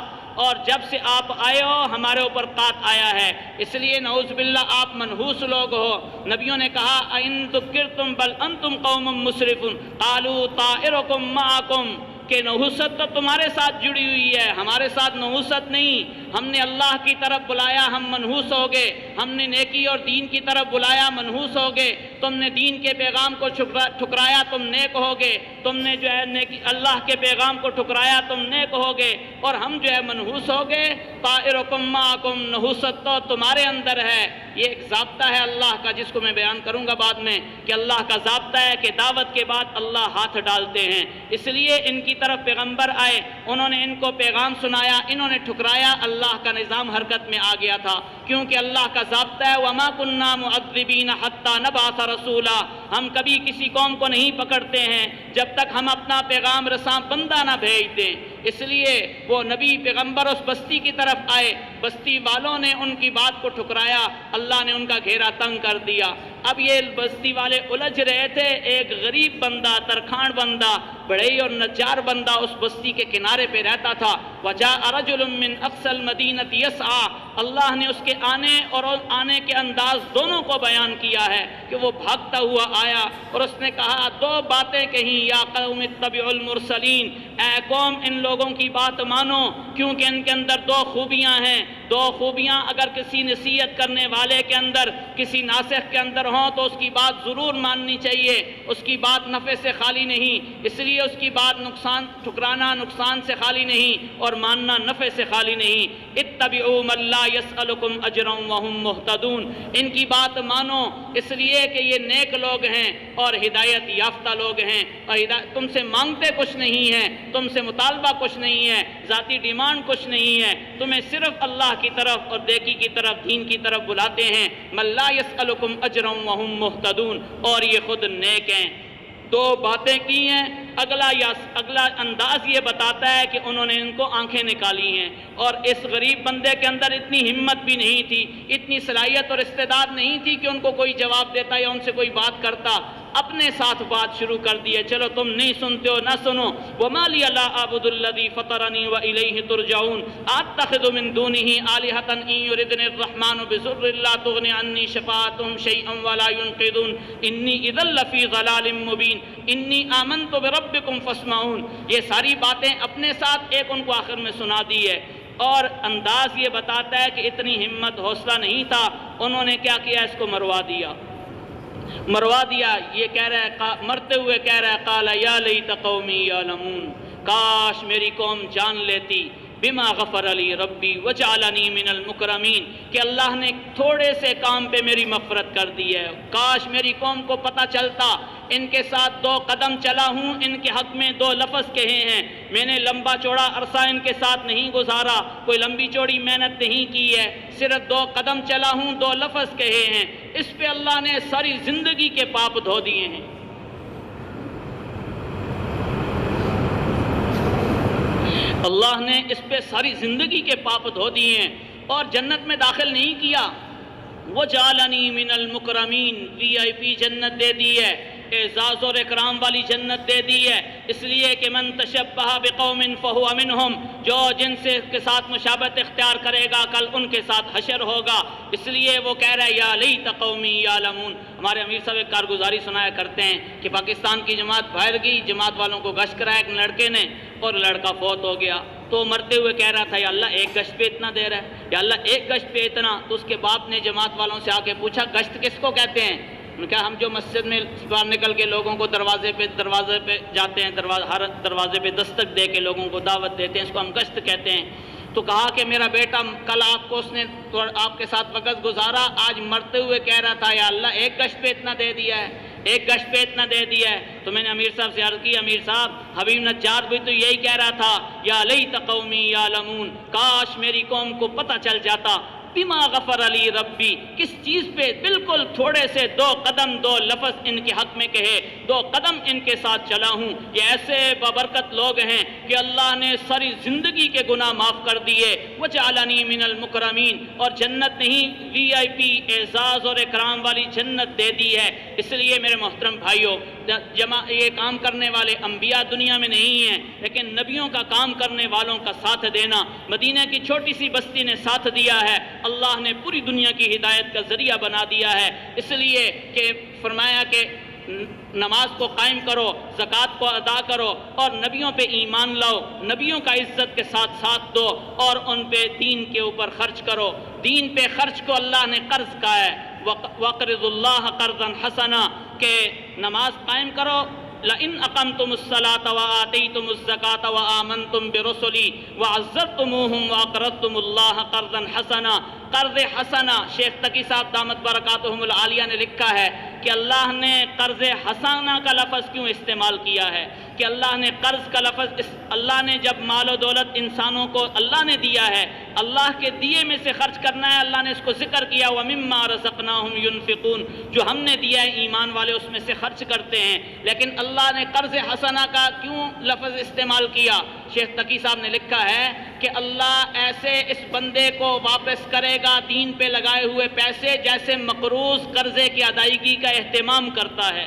اور جب سے آپ آئے ہو ہمارے اوپر قحط آیا ہے، اس لیے نعوذ باللہ آپ منحوس لوگ ہو۔ نبیوں نے کہا اَإِن ذُكِّرْتُمْ بَلْ أَنْتُمْ قَوْمٌ مُسْرِفُونَ قَالُوا طَائِرُكُمْ مَعَكُمْ کہ نحوست تو تمہارے ساتھ جڑی ہوئی ہے، ہمارے ساتھ نحوست نہیں۔ ہم نے اللہ کی طرف بلایا، ہم منحوس ہو گئے، ہم نے نیکی اور دین کی طرف بلایا، منحوس ہو گئے، تم نے دین کے پیغام کو ٹھکرایا، تم نیک ہو گئے، تم نے جو ہے نیکی اللہ کے پیغام کو ٹھکرایا، تم نیک ہو گئے، اور ہم جو ہے منحوس ہو گئے۔ طائرکم معکم، نحوست تو تمہارے اندر ہے۔ یہ ایک ضابطہ ہے اللہ کا جس کو میں بیان کروں گا بعد میں، کہ اللہ کا ضابطہ ہے کہ دعوت کے بعد اللہ ہاتھ ڈالتے ہیں۔ اس لیے ان کی طرف پیغمبر آئے، انہوں نے ان کو پیغام سنایا، انہوں نے ٹھکرایا، اللہ کا نظام حرکت میں آ گیا تھا، کیونکہ اللہ کا ضابطہ ہے وَمَا كُنَّا مُعَذِّبِينَ حَتَّى نَبْعَثَ رَسُولًا، ہم کبھی کسی قوم کو نہیں پکڑتے ہیں جب تک ہم اپنا پیغام رساں بندہ نہ بھیج دیں۔ اس لیے وہ نبی پیغمبر اس بستی کی طرف آئے، بستی والوں نے ان کی بات کو ٹھکرایا، اللہ نے ان کا گھیرا تنگ کر دیا۔ اب یہ بستی والے الجھ رہے تھے، ایک غریب بندہ، ترکھان بندہ، بڑھئی اور نجار بندہ اس بستی کے کنارے پہ رہتا تھا۔ وَجَاءَ رَجُلٌ مِّنْ أَقْصَى الْمَدِينَةِ يَسْعَىٰ، اللہ نے اس کے آنے اور آنے کے انداز دونوں کو بیان کیا ہے کہ وہ بھاگتا ہوا آیا اور اس نے کہا 2 باتیں کہیں، یا قوم اتبعوا المرسلین، اے قوم ان لوگوں کی بات مانو، کیونکہ ان کے اندر 2 خوبیاں ہیں۔ 2 خوبیاں اگر کسی نصیحت کرنے والے کے اندر، کسی ناصح کے اندر ہوں تو اس کی بات ضرور ماننی چاہیے، اس کی بات نفع سے خالی نہیں، اس لیے اس کی بات ٹھکرانا نقصان سے خالی نہیں اور ماننا نفع سے خالی نہیں۔ اتبعوا من لا يسألكم اجرا وهم مهتدون، ان کی بات مانو اس لیے کہ یہ نیک لوگ ہیں اور ہدایت یافتہ لوگ ہیں، اور تم سے مانگتے کچھ نہیں ہیں، تم سے مطالبہ کچھ نہیں ہے، ذاتی ڈیمانڈ کچھ نہیں ہے، تمہیں صرف اللہ کی طرف اور نیکی کی طرف، دین کی طرف بلاتے ہیں۔ من لا يسألكم اجرا وهم مهتدون، اور یہ خود نیک ہیں۔ 2 باتیں کی ہیں، اگلا انداز یہ بتاتا ہے کہ انہوں نے ان کو آنکھیں نکالی ہیں، اور اس غریب بندے کے اندر اتنی ہمت بھی نہیں تھی، اتنی صلاحیت اور استعداد نہیں تھی کہ ان کو کوئی جواب دیتا یا ان سے کوئی بات کرتا، اپنے ساتھ بات شروع کر دی ہے، چلو تم نہیں سنتے ہو نہ سنو۔ وَمَا لِيَ لَا أَعْبُدُ الَّذِي فَطَرَنِي وَإِلَيْهِ تُرْجَعُونَ أَتَّخِذُ مِن دُونِهِ آلِهَةً إِن يُرِدْنِ الرَّحْمَنُ بِضُرٍّ لَّا تُغْنِ عَنِّي شَفَاعَتُهُمْ شَيْئًا وَلَا يُنقِذُونَ إِنِّي إِذًا لَّفِي ضَلَالٍ مُّبِينٍ إِنِّي آمَنتُ بِرَبِّكُمْ فَاسْمَعُونَ۔ یہ ساری باتیں اپنے ساتھ ایک ان کو آخر میں سنا دی ہے، اور انداز یہ بتاتا ہے کہ اتنی ہمت حوصلہ نہیں تھا، انہوں نے کیا کیا، اس کو مروا دیا۔ یہ کہہ رہا ہے، مرتے ہوئے کہہ رہا ہے قال یا لیت قومی یعلمون، کاش میری قوم جان لیتی بما غفر علی ربی وجعلنی من المکرمین، کہ اللہ نے تھوڑے سے کام پہ میری مغفرت کر دی ہے۔ کاش میری قوم کو پتہ چلتا، ان کے ساتھ 2 قدم چلا ہوں، ان کے حق میں 2 لفظ کہے ہیں، میں نے لمبا چوڑا عرصہ ان کے ساتھ نہیں گزارا، کوئی لمبی چوڑی محنت نہیں کی ہے، صرف 2 قدم چلا ہوں، 2 لفظ کہے ہیں، اس پہ اللہ نے ساری زندگی کے پاپ دھو دیے ہیں۔ اللہ نے اس پہ ساری زندگی کے پاپ دھو دیے ہیں اور جنت میں داخل نہیں کیا۔ وَجَعَلَنِي مِنَ الْمُكْرَمِينَ، VIP جنت دے دی ہے، اعزاز اور اکرام والی جنت دے دی ہے، اس لیے کہ من تشبہ بقوم فہو منہم، جو جن سے کے ساتھ مشابہت اختیار کرے گا کل ان کے ساتھ حشر ہوگا، اس لیے وہ کہہ رہا ہے یا لیت قومی یعلمون۔ ہمارے امیر صاحب ایک کارگزاری سنایا کرتے ہیں کہ پاکستان کی جماعت باہر گئی، جماعت والوں کو گشت کرایا ایک لڑکے نے اور لڑکا فوت ہو گیا، تو مرتے ہوئے کہہ رہا تھا یا اللہ ایک گشت پہ اتنا دے رہا ہے، یا اللہ ایک گشت پہ اتنا۔ تو اس کے باپ نے جماعت والوں سے آ کے پوچھا گشت کس کو کہتے ہیں؟ انہوں نے کہا ہم جو مسجد میں باہر نکل کے لوگوں کو دروازے پہ جاتے ہیں، ہر دروازے پہ دستک دے کے لوگوں کو دعوت دیتے ہیں، اس کو ہم گشت کہتے ہیں۔ تو کہا کہ میرا بیٹا کل آپ کو اس نے آپ کے ساتھ وقت گزارا، آج مرتے ہوئے کہہ رہا تھا یا اللہ ایک گشت پہ اتنا دے دیا ہے، ایک گشت پہ اتنا دے دیا ہے۔ تو میں نے امیر صاحب سے عرض کی امیر صاحب حبیب نجار بھی تو یہی کہہ رہا تھا یا لیت قومی یعلمون، کاش میری قوم کو پتہ چل جاتا بما غفر علی ربی، کس چیز پہ بالکل تھوڑے سے 2 قدم 2 لفظ ان کے حق میں کہے، 2 قدم ان کے ساتھ چلا ہوں۔ یہ ایسے بابرکت لوگ ہیں کہ اللہ نے ساری زندگی کے گناہ معاف کر دیے۔ وجعلنی من المکرمین، اور جنت نہیں VIP اعزاز اور اکرام والی جنت دے دی ہے۔ اس لیے میرے محترم بھائیوں، یہ کام کرنے والے انبیاء دنیا میں نہیں ہیں، لیکن نبیوں کا کام کرنے والوں کا ساتھ دینا، مدینہ کی چھوٹی سی بستی نے ساتھ دیا ہے، اللہ نے پوری دنیا کی ہدایت کا ذریعہ بنا دیا ہے۔ اس لیے کہ فرمایا کہ نماز کو قائم کرو، زکوٰۃ کو ادا کرو اور نبیوں پہ ایمان لاؤ، نبیوں کا عزت کے ساتھ ساتھ دو اور ان پہ دین کے اوپر خرچ کرو۔ دین پہ خرچ کو اللہ نے قرض کہا ہے، وَقْرِضُ اللَّهَ قَرْضًا حَسَنًا، کہ نماز قائم کرو۔ لَإِنْ أَقَمْتُمُ الصَّلَاةَ وَآتَيْتُمُ الزَّكَاةَ وَآمَنْتُمْ بِرُسُلِي وَعَزَّرْتُمُوهُمْ وَأَقْرَضْتُمُ اللَّهَ قَرْضًا حَسَنًا، قرض حسنہ۔ شیخ تقی صاحب دامت برکاتہم العالیہ نے لکھا ہے کہ اللہ نے قرض حسنہ کا لفظ کیوں استعمال کیا ہے، کہ اللہ نے قرض کا لفظ اللہ نے جب مال و دولت انسانوں کو اللہ نے دیا ہے، اللہ کے دیے میں سے خرچ کرنا ہے، اللہ نے اس کو ذکر کیا وَمِمَّا رَزَقْنَاهُمْ يُنْفِقُونَ، جو ہم نے دیا ہے ایمان والے اس میں سے خرچ کرتے ہیں۔ لیکن اللہ نے قرض حسنہ کا کیوں لفظ استعمال کیا؟ شیخ تقی صاحب نے لکھا ہے کہ اللہ ایسے اس بندے کو واپس کرے گا دین پہ لگائے ہوئے پیسے جیسے مقروض قرضے کی ادائیگی کا اہتمام کرتا ہے،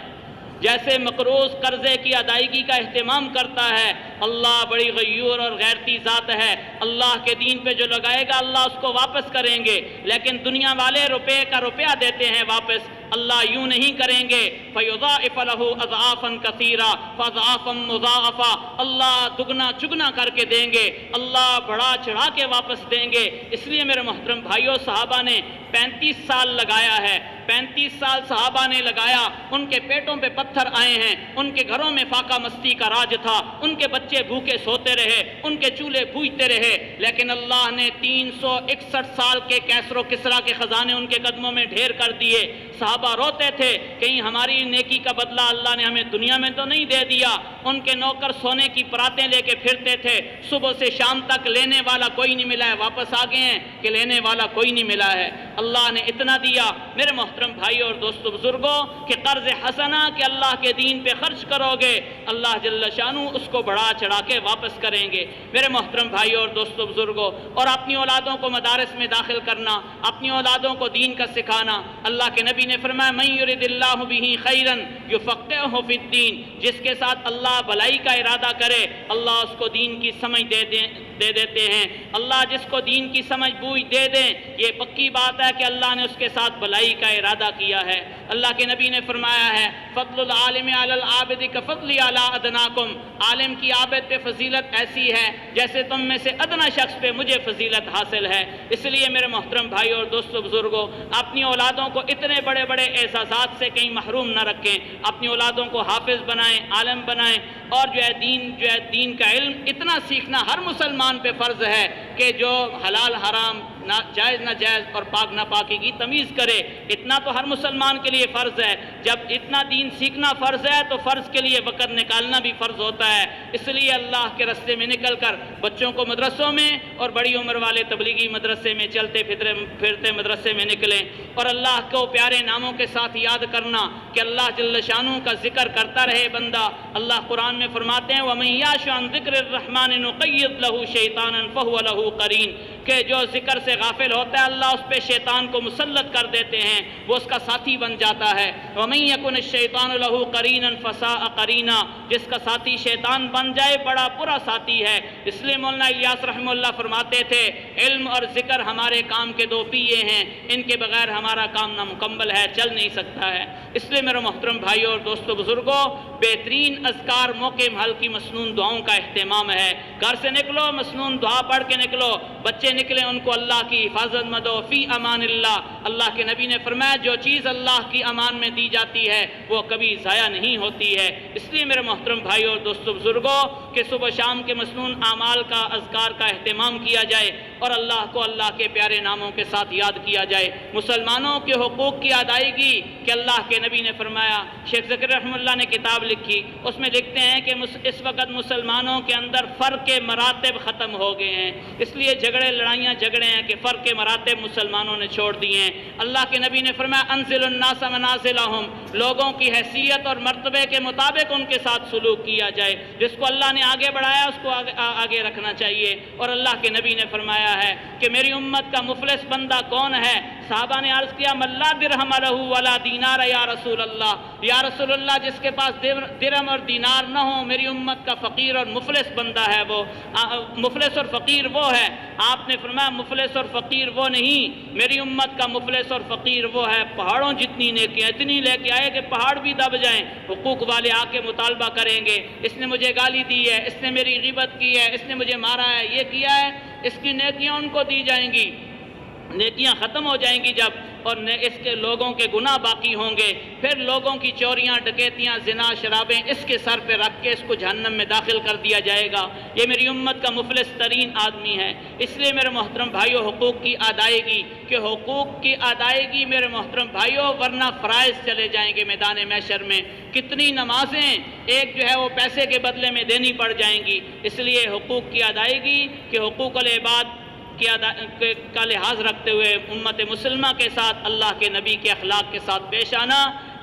جیسے مقروض قرضے کی ادائیگی کا اہتمام کرتا ہے۔ اللہ بڑی غیور اور غیرتی ذات ہے، اللہ کے دین پہ جو لگائے گا اللہ اس کو واپس کریں گے، لیکن دنیا والے روپے کا روپیہ دیتے ہیں واپس، اللہ یوں نہیں کریں گے۔ فَيُضَاعِفَ لَهُ أَضْعَافًا كَثِيرًا فَأَضْعَافًا مُضَاعَفًا، اللہ دگنا چگنا کر کے دیں گے، اللہ بڑھا چڑھا کے واپس دیں گے۔ اس لیے میرے محترم بھائیوں، صحابہ نے 35 سال لگایا ہے، 35 سال صحابہ نے لگایا، ان کے پیٹوں پہ پتھر آئے ہیں، ان کے گھروں میں فاقہ مستی کا راج تھا، ان کے بچے بھوکے سوتے رہے، ان کے چولہے بوجھتے رہے، لیکن اللہ نے 361 سال کے کیسر و کسریٰ کے خزانے ان کے قدموں میں ڈھیر کر دیے۔ صحابہ روتے تھے کہیں ہماری نیکی کا بدلہ اللہ نے ہمیں دنیا میں تو نہیں دے دیا۔ ان کے نوکر سونے کی پراتیں لے کے پھرتے تھے، صبح سے شام تک لینے والا کوئی نہیں ملا ہے، واپس آ گئے ہیں کہ لینے والا کوئی نہیں ملا ہے۔ اللہ نے اتنا دیا۔ میرے محترم بھائی اور دوستو بزرگوں، کہ قرض حسنہ کہ اللہ کے دین پہ خرچ کرو گے، اللہ جل شانہ اس کو بڑھا چڑھا کے واپس کریں گے۔ میرے محترم بھائی اور دوستو بزرگوں، اور اپنی اولادوں کو مدارس میں داخل کرنا، اپنی اولادوں کو دین کا سکھانا۔ اللہ کے نبی نے فرمایا من یرد اللہ بہ خیرا یفقہہ فی الدین، جس کے ساتھ اللہ بھلائی کا ارادہ کرے اللہ اس کو دین کی سمجھ دے دیتے ہیں۔ اللہ جس کو دین کی سمجھ بوجھ دے دیں، یہ پکی بات ہے گویا کہ اللہ نے اس کے ساتھ بھلائی کا ارادہ کیا ہے۔ اللہ کے نبی نے فرمایا ہے فضل العالم علی العابد کفضلی علی ادناکم، عالم کی عابد پہ فضیلت ایسی ہے جیسے تم میں سے ادنا شخص پہ مجھے فضیلت حاصل ہے۔ اس لیے میرے محترم بھائی اور دوستو بزرگوں، اپنی اولادوں کو اتنے بڑے بڑے اعزازات سے کہیں محروم نہ رکھیں، اپنی اولادوں کو حافظ بنائیں، عالم بنائیں، اور دین کا علم اتنا سیکھنا ہر مسلمان پہ فرض ہے کہ جو حلال حرام، جائز ناجائز اور پاک ناپاکی کی تمیز کرے۔ اتنا تو ہر مسلمان کے لیے فرض ہے۔ جب اتنا دین سیکھنا فرض ہے تو فرض کے لیے وقت نکالنا بھی فرض ہوتا ہے۔ اس لیے اللہ کے راستے میں نکل کر بچوں کو مدرسوں میں اور بڑی عمر والے تبلیغی مدرسے میں چلتے پھرتے مدرسے میں نکلیں، اور اللہ کو پیارے ناموں کے ساتھ یاد کرنا کہ اللہ جل شانہ کا ذکر کرتا رہے بندہ۔ اللہ قرآن میں فرماتے ہیں وَمَن يَعْشُ عَن ذِكْرِ الرَّحْمَنِ نُقَيِّضْ لَهُ شَيْطَانًا فَهُوَ لَهُ قَرِينٌ، کہ جو ذکر سے غافل ہوتا ہے اللہ اس پہ شیطان کو مسلط کر دیتے ہیں، وہ اس کا ساتھی بن جاتا ہے۔ وَمَن يَكُنِ الشَّيْطَانُ لَهُ قَرِينًا فَسَاءَ قَرِينًا، جس کا ساتھی شیطان بن جائے بڑا برا ساتھی ہے۔ اس لیے مولانا الیاس رحمہ اللہ فرماتے تھے علم اور ذکر ہمارے کام کے دو پہیے ہیں، ان کے بغیر ہمارا کام نامکمل ہے، چل نہیں سکتا ہے۔ اس لیے میرے محترم بھائیوں اور دوستو بزرگوں، بہترین اذکار موقع محل کی مسنون دعاؤں کا اہتمام ہے۔ گھر سے نکلو مسنون دعا پڑھ کے نکلو، بچے نکلیں ان کو اللہ کی حفاظت میں دو، فی امان اللہ۔ اللہ کے نبی نے فرمایا جو چیز اللہ کی امان میں دی جاتی ہے وہ کبھی ضائع نہیں ہوتی ہے۔ اس لیے میرے محترم بھائیوں اور دوستو بزرگوں کہ صبح شام کے مسنون اعمال کا، اذکار کا اہتمام کیا جائے اور اللہ کو اللہ کے پیارے ناموں کے ساتھ یاد کیا جائے۔ مسلمانوں کے حقوق کی ادائیگی کہ اللہ کے نبی نے فرمایا، شیخ ذکر رحمہ اللہ نے کتاب لکھی، اس میں لکھتے ہیں کہ اس وقت مسلمانوں کے اندر فرق کے مراتب ختم ہو گئے ہیں، اس لیے لڑائیاں جھگڑے ہیں کہ فرق کے مراتب مسلمانوں نے چھوڑ دیے ہیں۔ اللہ کے نبی نے فرمایا انزل الناس منازلہم، لوگوں کی حیثیت اور مرتبے کے مطابق ان کے ساتھ سلوک کیا جائے، جس کو اللہ نے آگے بڑھایا اس کو آگے رکھنا چاہیے۔ اور اللہ کے نبی نے فرمایا ہے کہ میری امت کا مفلس بندہ کون ہے؟ صحابہ نے عرض کیا من لا درہم لہ ولا دینار یا رسول اللہ، یا رسول اللہ جس کے پاس درہم اور دینار نہ ہو، میری امت کا فقیر اور مفلس بندہ ہے وہ۔ مفلس اور فقیر وہ ہے، آپ نے فرمایا مفلس اور فقیر وہ نہیں، میری امت کا مفلس اور فقیر وہ ہے پہاڑوں جتنی نیکیاں اتنی لے کے آئے کہ پہاڑ بھی دب جائیں، حقوق والے آ کے مطالبہ کریں گے، اس نے مجھے گالی دی ہے، اس نے میری غیبت کی ہے، اس نے مجھے مارا ہے، یہ کیا ہے، اس کی نیکیاں ان کو دی جائیں گی، نیکیاں ختم ہو جائیں گی جب، اور اس کے لوگوں کے گناہ باقی ہوں گے، پھر لوگوں کی چوریاں، ڈکیتیاں، زنا، شرابیں اس کے سر پہ رکھ کے اس کو جہنم میں داخل کر دیا جائے گا۔ یہ میری امت کا مفلس ترین آدمی ہے۔ اس لیے میرے محترم بھائیوں حقوق کی ادائیگی، کہ حقوق کی ادائیگی میرے محترم بھائیوں، ورنہ فرائض چلے جائیں گے میدان محشر میں۔ کتنی نمازیں ایک جو ہے وہ پیسے کے بدلے میں دینی پڑ جائیں گی۔ اس لیے حقوق کی ادائیگی کہ حقوق العباد کا لحاظ رکھتے ہوئے امت مسلمہ کے ساتھ اللہ کے نبی کے اخلاق کے ساتھ پیش آنا،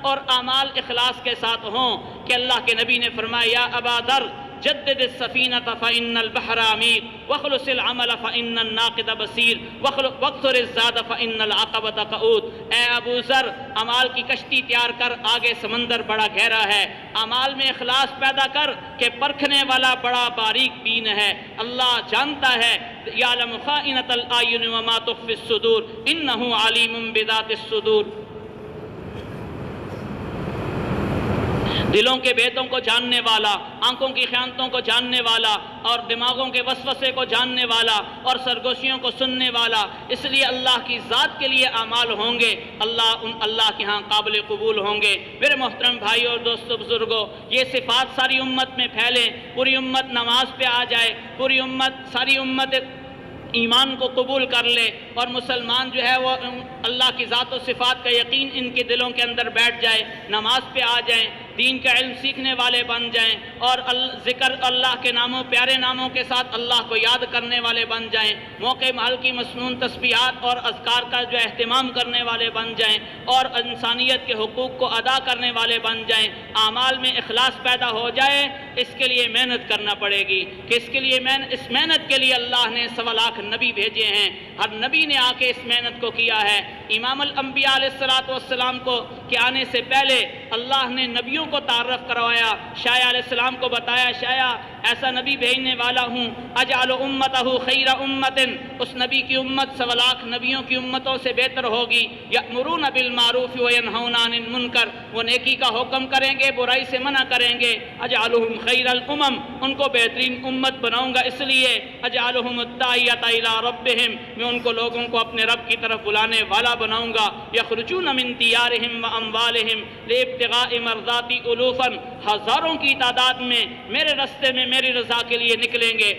اور اعمال اخلاص کے ساتھ ہوں کہ اللہ کے نبی نے فرمایا یا ابا ذر جدد السفینۃ فإن البحر عمیق واخلص العمل فإن الناقد بصیر واکثر الزاد فإن العقبۃ قعود۔ اے ابو ذر اعمال کی کشتی تیار کر، آگے سمندر بڑا گہرا ہے، اعمال میں اخلاص پیدا کر کہ پرکھنے والا بڑا باریک بین ہے، اللہ جانتا ہے، یعلم خائنۃ الاعین وما تخفی الصدور انہ علیم بذات الصدور۔ دلوں کے بھیدوں کو جاننے والا، آنکھوں کی خیانتوں کو جاننے والا، اور دماغوں کے وسوسے کو جاننے والا، اور سرگوشیوں کو سننے والا۔ اس لیے اللہ کی ذات کے لیے اعمال ہوں گے، اللہ کے ہاں قابل قبول ہوں گے۔ میرے محترم بھائی اور دوستو بزرگوں، یہ صفات ساری امت میں پھیلیں، پوری امت نماز پہ آ جائے، ساری امت ایمان کو قبول کر لے، اور مسلمان جو ہے وہ اللہ کی ذات و صفات کا یقین ان کے دلوں کے اندر بیٹھ جائے، نماز پہ آ جائیں، دین کا علم سیکھنے والے بن جائیں، اور ذکر اللہ کے ناموں، پیارے ناموں کے ساتھ اللہ کو یاد کرنے والے بن جائیں، موقع محل کی مسنون تسبیحات اور اذکار کا جو اہتمام کرنے والے بن جائیں، اور انسانیت کے حقوق کو ادا کرنے والے بن جائیں، اعمال میں اخلاص پیدا ہو جائے، اس کے لیے محنت کرنا پڑے گی کہ اس کے لیے اس محنت کے لیے اللہ نے 1.25 لاکھ نبی بھیجے ہیں، ہر نبی نے آ کے اس محنت کو کیا ہے۔ امام الانبیاء علیہ السلام کو کے آنے سے پہلے اللہ نے نبیوں کو تعارف کروایا، شایع علیہ السلام کو بتایا شایع ایسا نبی بھیجنے والا ہوں، اجعل امتہ خیر امت، اس نبی کی امت 1.25 لاکھ نبیوں کی امتوں سے بہتر ہوگی، یأمرون بالمعروف وینہون عن المنکر، وہ نیکی کا حکم کریں گے برائی سے منع کریں گے، اجعلہم خیر الامم، ان کو بہترین امت بناؤں گا اس لیے، اجعلہم الداعیۃ الی ربہم، میں ان کو لوگوں کو اپنے رب کی طرف بلانے والا بناؤں گا، یخرجون من دیارہم واموالہم لابتغاء مرضاتی الوفا، ہزاروں کی تعداد میں میرے رستے میں میری رضا کے لیے نکلیں گے۔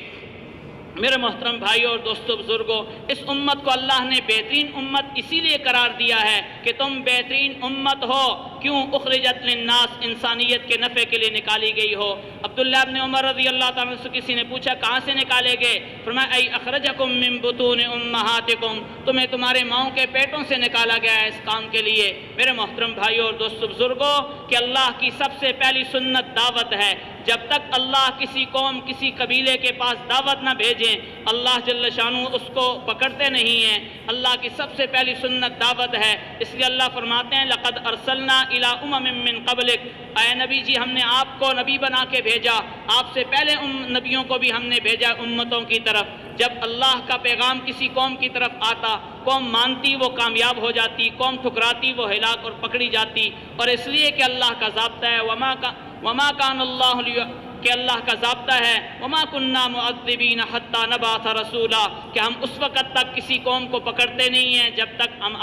میرے محترم بھائیوں اور دوستوں بزرگوں، اس امت کو اللہ نے بہترین امت اسی لیے قرار دیا ہے کہ تم بہترین امت ہو۔ کیوں؟ اخرجت للناس، انسانیت کے نفع کے لیے نکالی گئی ہو۔ عبداللہ ابن عمر رضی اللہ تعالیٰ عنہ سے کسی نے پوچھا کہاں سے نکالے گئے؟ فرمایا ای اخرجکم من بطون امہاتکم، تمہیں تمہارے ماؤں کے پیٹوں سے نکالا گیا ہے اس کام کے لیے۔ میرے محترم بھائیوں اور دوستوں بزرگوں، کہ اللہ کی سب سے پہلی سنت دعوت ہے۔ جب تک اللہ کسی قوم کسی قبیلے کے پاس دعوت نہ بھیجیں، اللہ جل شانہ اس کو پکڑتے نہیں ہیں۔ اللہ کی سب سے پہلی سنت دعوت ہے، اس لیے اللہ فرماتے ہیں لقد ارسلنا الی امم من قبلک، اے نبی جی ہم نے آپ کو نبی بنا کے بھیجا، آپ سے پہلے نبیوں کو بھی ہم نے بھیجا امتوں کی طرف۔ جب اللہ کا پیغام کسی قوم کی طرف آتا، قوم مانتی وہ کامیاب ہو جاتی، قوم ٹھکراتی وہ ہلاک اور پکڑی جاتی۔ اور اس لیے کہ اللہ کا ضابطہ ہے وما کان اللہ کہ اللہ کا ضابطہ ہے وما کننا معذبین حتی نبعث رسولا، کہ ہم اس وقت تک کسی قوم کو پکڑتے نہیں ہیں جب تک ہم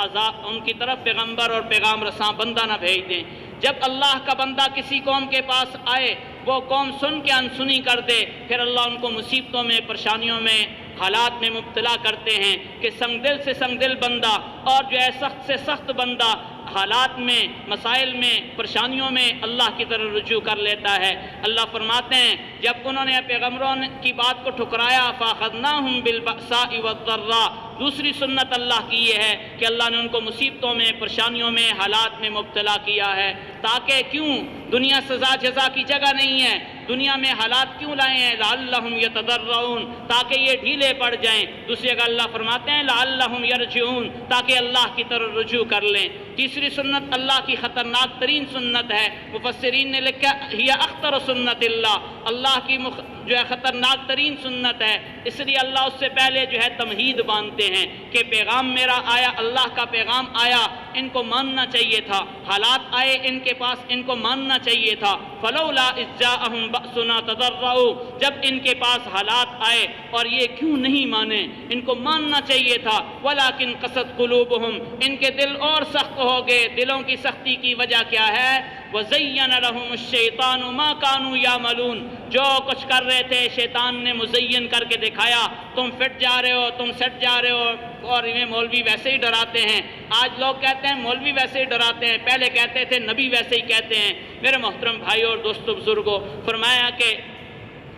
ان کی طرف پیغمبر اور پیغام رساں بندہ نہ بھیج دیں۔ جب اللہ کا بندہ کسی قوم کے پاس آئے، وہ قوم سن کے انسنی کر دے، پھر اللہ ان کو مصیبتوں میں، پریشانیوں میں، حالات میں مبتلا کرتے ہیں کہ سنگ دل سے سنگ دل بندہ اور جو ہے سخت سے سخت بندہ حالات میں، مسائل میں، پریشانیوں میں اللہ کی طرف رجوع کر لیتا ہے۔ اللہ فرماتے ہیں جب انہوں نے پیغمبروں کی بات کو ٹھکرایا فَأَخَذْنَاهُمْ بِالْبَأْسَاءِ وَالضَّرَّاءِ، دوسری سنت اللہ کی یہ ہے کہ اللہ نے ان کو مصیبتوں میں، پریشانیوں میں، حالات میں مبتلا کیا ہے، تاکہ کیوں دنیا سزا جزا کی جگہ نہیں ہے، دنیا میں حالات کیوں لائے ہیں لعلہم یتضرعون، تاکہ یہ ڈھیلے پڑ جائیں۔ دوسری جگہ اللہ فرماتے ہیں لعلہم یرجعون، تاکہ اللہ کی طرف رجوع کر لیں۔ تیسری سنت اللہ کی خطرناک ترین سنت ہے، مفسرین نے لکھا ہی اخطر سنت اللہ، اللہ کی جو ہے خطرناک ترین سنت ہے، اس لیے اللہ اس سے پہلے جو ہے تمہید باندھتے ہیں کہ پیغام میرا آیا، اللہ کا پیغام آیا، ان کو ماننا چاہیے تھا، حالات آئے ان کے پاس، ان کو ماننا چاہیے تھا۔ فلولا اذ جاءہم بأسنا تضرعوا، جب ان کے پاس حالات آئے اور یہ کیوں نہیں مانے، ان کو ماننا چاہیے تھا۔ ولکن قست قلوبہم، ان کے دل اور سخت ہو گئے۔ دلوں کی سختی کی وجہ کیا ہے؟ وَزَيَّنَ لَهُمُ الشَّيْطَانُ مَا كَانُوا يَعْمَلُونَ، جو کچھ کر رہے تھے شیطان نے مزین کر کے دکھایا، تم فٹ جا رہے ہو، تم سٹ جا رہے ہو، اور انہیں مولوی ویسے ہی ڈراتے ہیں۔ آج لوگ کہتے ہیں مولوی ویسے ہی ڈراتے ہیں، پہلے کہتے تھے نبی ویسے ہی کہتے ہیں۔ میرے محترم بھائیوں اور دوستوں بزرگوں، فرمایا کہ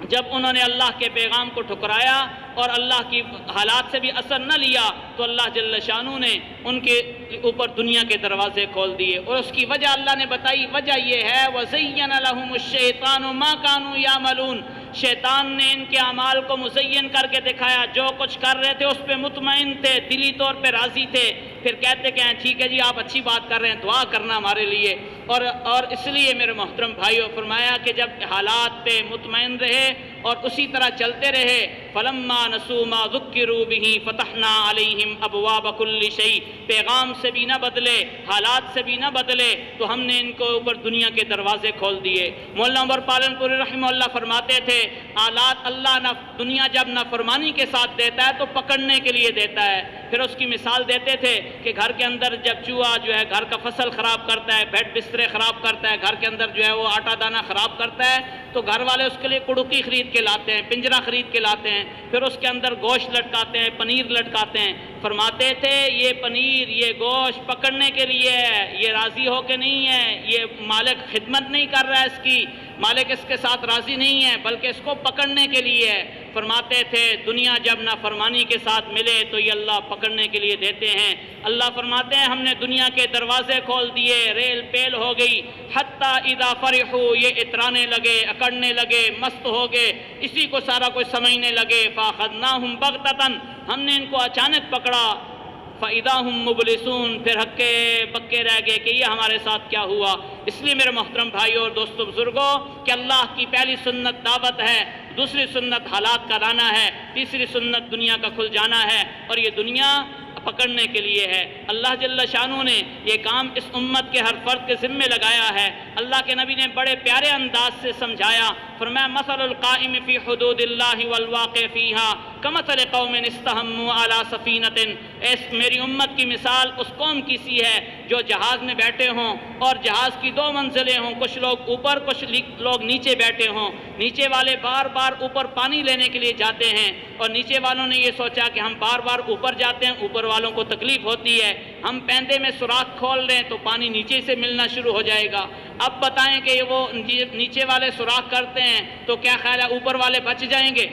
جب انہوں نے اللہ کے پیغام کو ٹھکرایا اور اللہ کی حالات سے بھی اثر نہ لیا، تو اللہ جل شانہ نے ان کے اوپر دنیا کے دروازے کھول دیے، اور اس کی وجہ اللہ نے بتائی۔ وجہ یہ ہے وَزَيَّنَ لَهُمُ الشَّيْطَانُ مَا كَانُوا يَعْمَلُونَ، شیطان نے ان کے اعمال کو مزین کر کے دکھایا، جو کچھ کر رہے تھے اس پہ مطمئن تھے، دلی طور پہ راضی تھے، پھر کہتے کہ ٹھیک ہے جی آپ اچھی بات کر رہے ہیں، دعا کرنا ہمارے لیے۔ اور اس لیے میرے محترم بھائیوں، فرمایا کہ جب حالات پہ مطمئن رہے اور اسی طرح چلتے رہے، فَلَمَّا نَسُوا مَا ذُكِّرُوا بِهِ فَتَحْنَا عَلَيْهِمْ أَبْوَابَ كُلِّ شَيْءٍ، پیغام سے بھی نہ بدلے، حالات سے بھی نہ بدلے، تو ہم نے ان کو اوپر دنیا کے دروازے کھول دیے۔ مولانا عمر پالن پوری رحمہ اللہ فرماتے تھے حالات اللہ نہ دنیا جب نافرمانی کے ساتھ دیتا ہے تو پکڑنے کے لیے دیتا ہے۔ پھر اس کی مثال دیتے تھے کہ گھر کے اندر جب چوہا جو ہے گھر کا فصل خراب کرتا ہے، بیڈ بسترے خراب کرتا ہے، گھر کے اندر جو ہے وہ آٹا دانہ خراب کرتا ہے، تو گھر والے اس کے لیے کڑکی خرید کے لاتے ہیں، پنجرا خرید کے لاتے ہیں، پھر اس کے اندر گوشت لٹکاتے ہیں، پنیر لٹکاتے ہیں۔ فرماتے تھے یہ پنیر، یہ گوشت پکڑنے کے لیے ہے، یہ راضی ہو کے نہیں ہے، یہ مالک خدمت نہیں کر رہا ہے اس کی، مالک اس کے ساتھ راضی نہیں ہے بلکہ اس کو پکڑنے کے لیے ہے۔ فرماتے تھے دنیا جب نافرمانی کے ساتھ ملے تو یہ اللہ پکڑنے کے لیے دیتے ہیں۔ اللہ فرماتے ہیں ہم نے دنیا کے دروازے کھول دیے، ریل پیل ہو گئی، حتی اذا فرحوا، یہ اترانے لگے، اکڑنے لگے، مست ہو گئے، اسی کو سارا کچھ سمجھنے لگے، فاخذناہم بغتۃ، ہم نے ان کو اچانک پکڑا، فَإِذَا هُمْ مُبْلِسُونَ، پھر ہکے بکے رہ گئے کہ یہ ہمارے ساتھ کیا ہوا۔ اس لیے میرے محترم بھائیوں اور دوستوں بزرگوں کہ اللہ کی پہلی سنت دعوت ہے، دوسری سنت حالات کا لانا ہے، تیسری سنت دنیا کا کھل جانا ہے، اور یہ دنیا پکڑنے کے لیے ہے۔ اللہ جل شانہ نے یہ کام اس امت کے ہر فرد کے ذمے لگایا ہے۔ اللہ کے نبی نے بڑے پیارے انداز سے سمجھایا، فرمایا مثل القائم فی حدود اللہ والواقع فیہا کمثل قوم استہموا علی سفینۃ، میری امت کی مثال اس قوم کی سی ہے جو جہاز میں بیٹھے ہوں اور جہاز کی دو منزلیں ہوں، کچھ لوگ اوپر کچھ لوگ نیچے بیٹھے ہوں، نیچے والے بار بار اوپر پانی لینے کے لیے جاتے ہیں اور نیچے والوں نے یہ سوچا کہ ہم بار بار اوپر جاتے ہیں، اوپر والوں کو تکلیف ہوتی ہے، ہم پیندے میں سوراخ کھول لیں تو پانی نیچے سے ملنا شروع ہو جائے گا۔ اب بتائیں کہ وہ نیچے والے سوراخ کرتے ہیں تو کیا خیال ہے اوپر والے بچ جائیں گے؟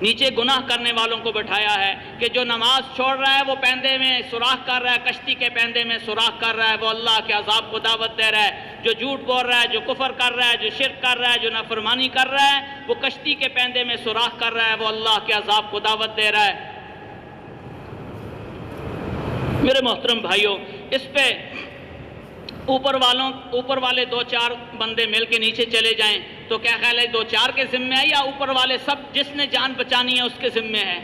نیچے گناہ کرنے والوں کو بٹھایا ہے کہ جو نماز چھوڑ رہا ہے وہ پیندے میں سوراخ کر رہا ہے، کشتی کے پیندے میں سوراخ کر رہا ہے، وہ اللہ کے عذاب کو دعوت دے رہا ہے۔ جو جھوٹ بول رہا ہے، جو کفر کر رہا ہے، جو شرک کر رہا ہے، جو نافرمانی کر رہا ہے، وہ کشتی کے پیندے میں سوراخ کر رہا ہے، وہ اللہ کے عذاب کو دعوت دے رہا ہے۔ میرے محترم بھائیوں، اس پہ اوپر والے دو چار بندے مل کے نیچے چلے جائیں تو کیا خیال ہے دو چار کے ذمہ ہے یا اوپر والے سب جس نے جان بچانی ہے اس کے ذمہ ہے؟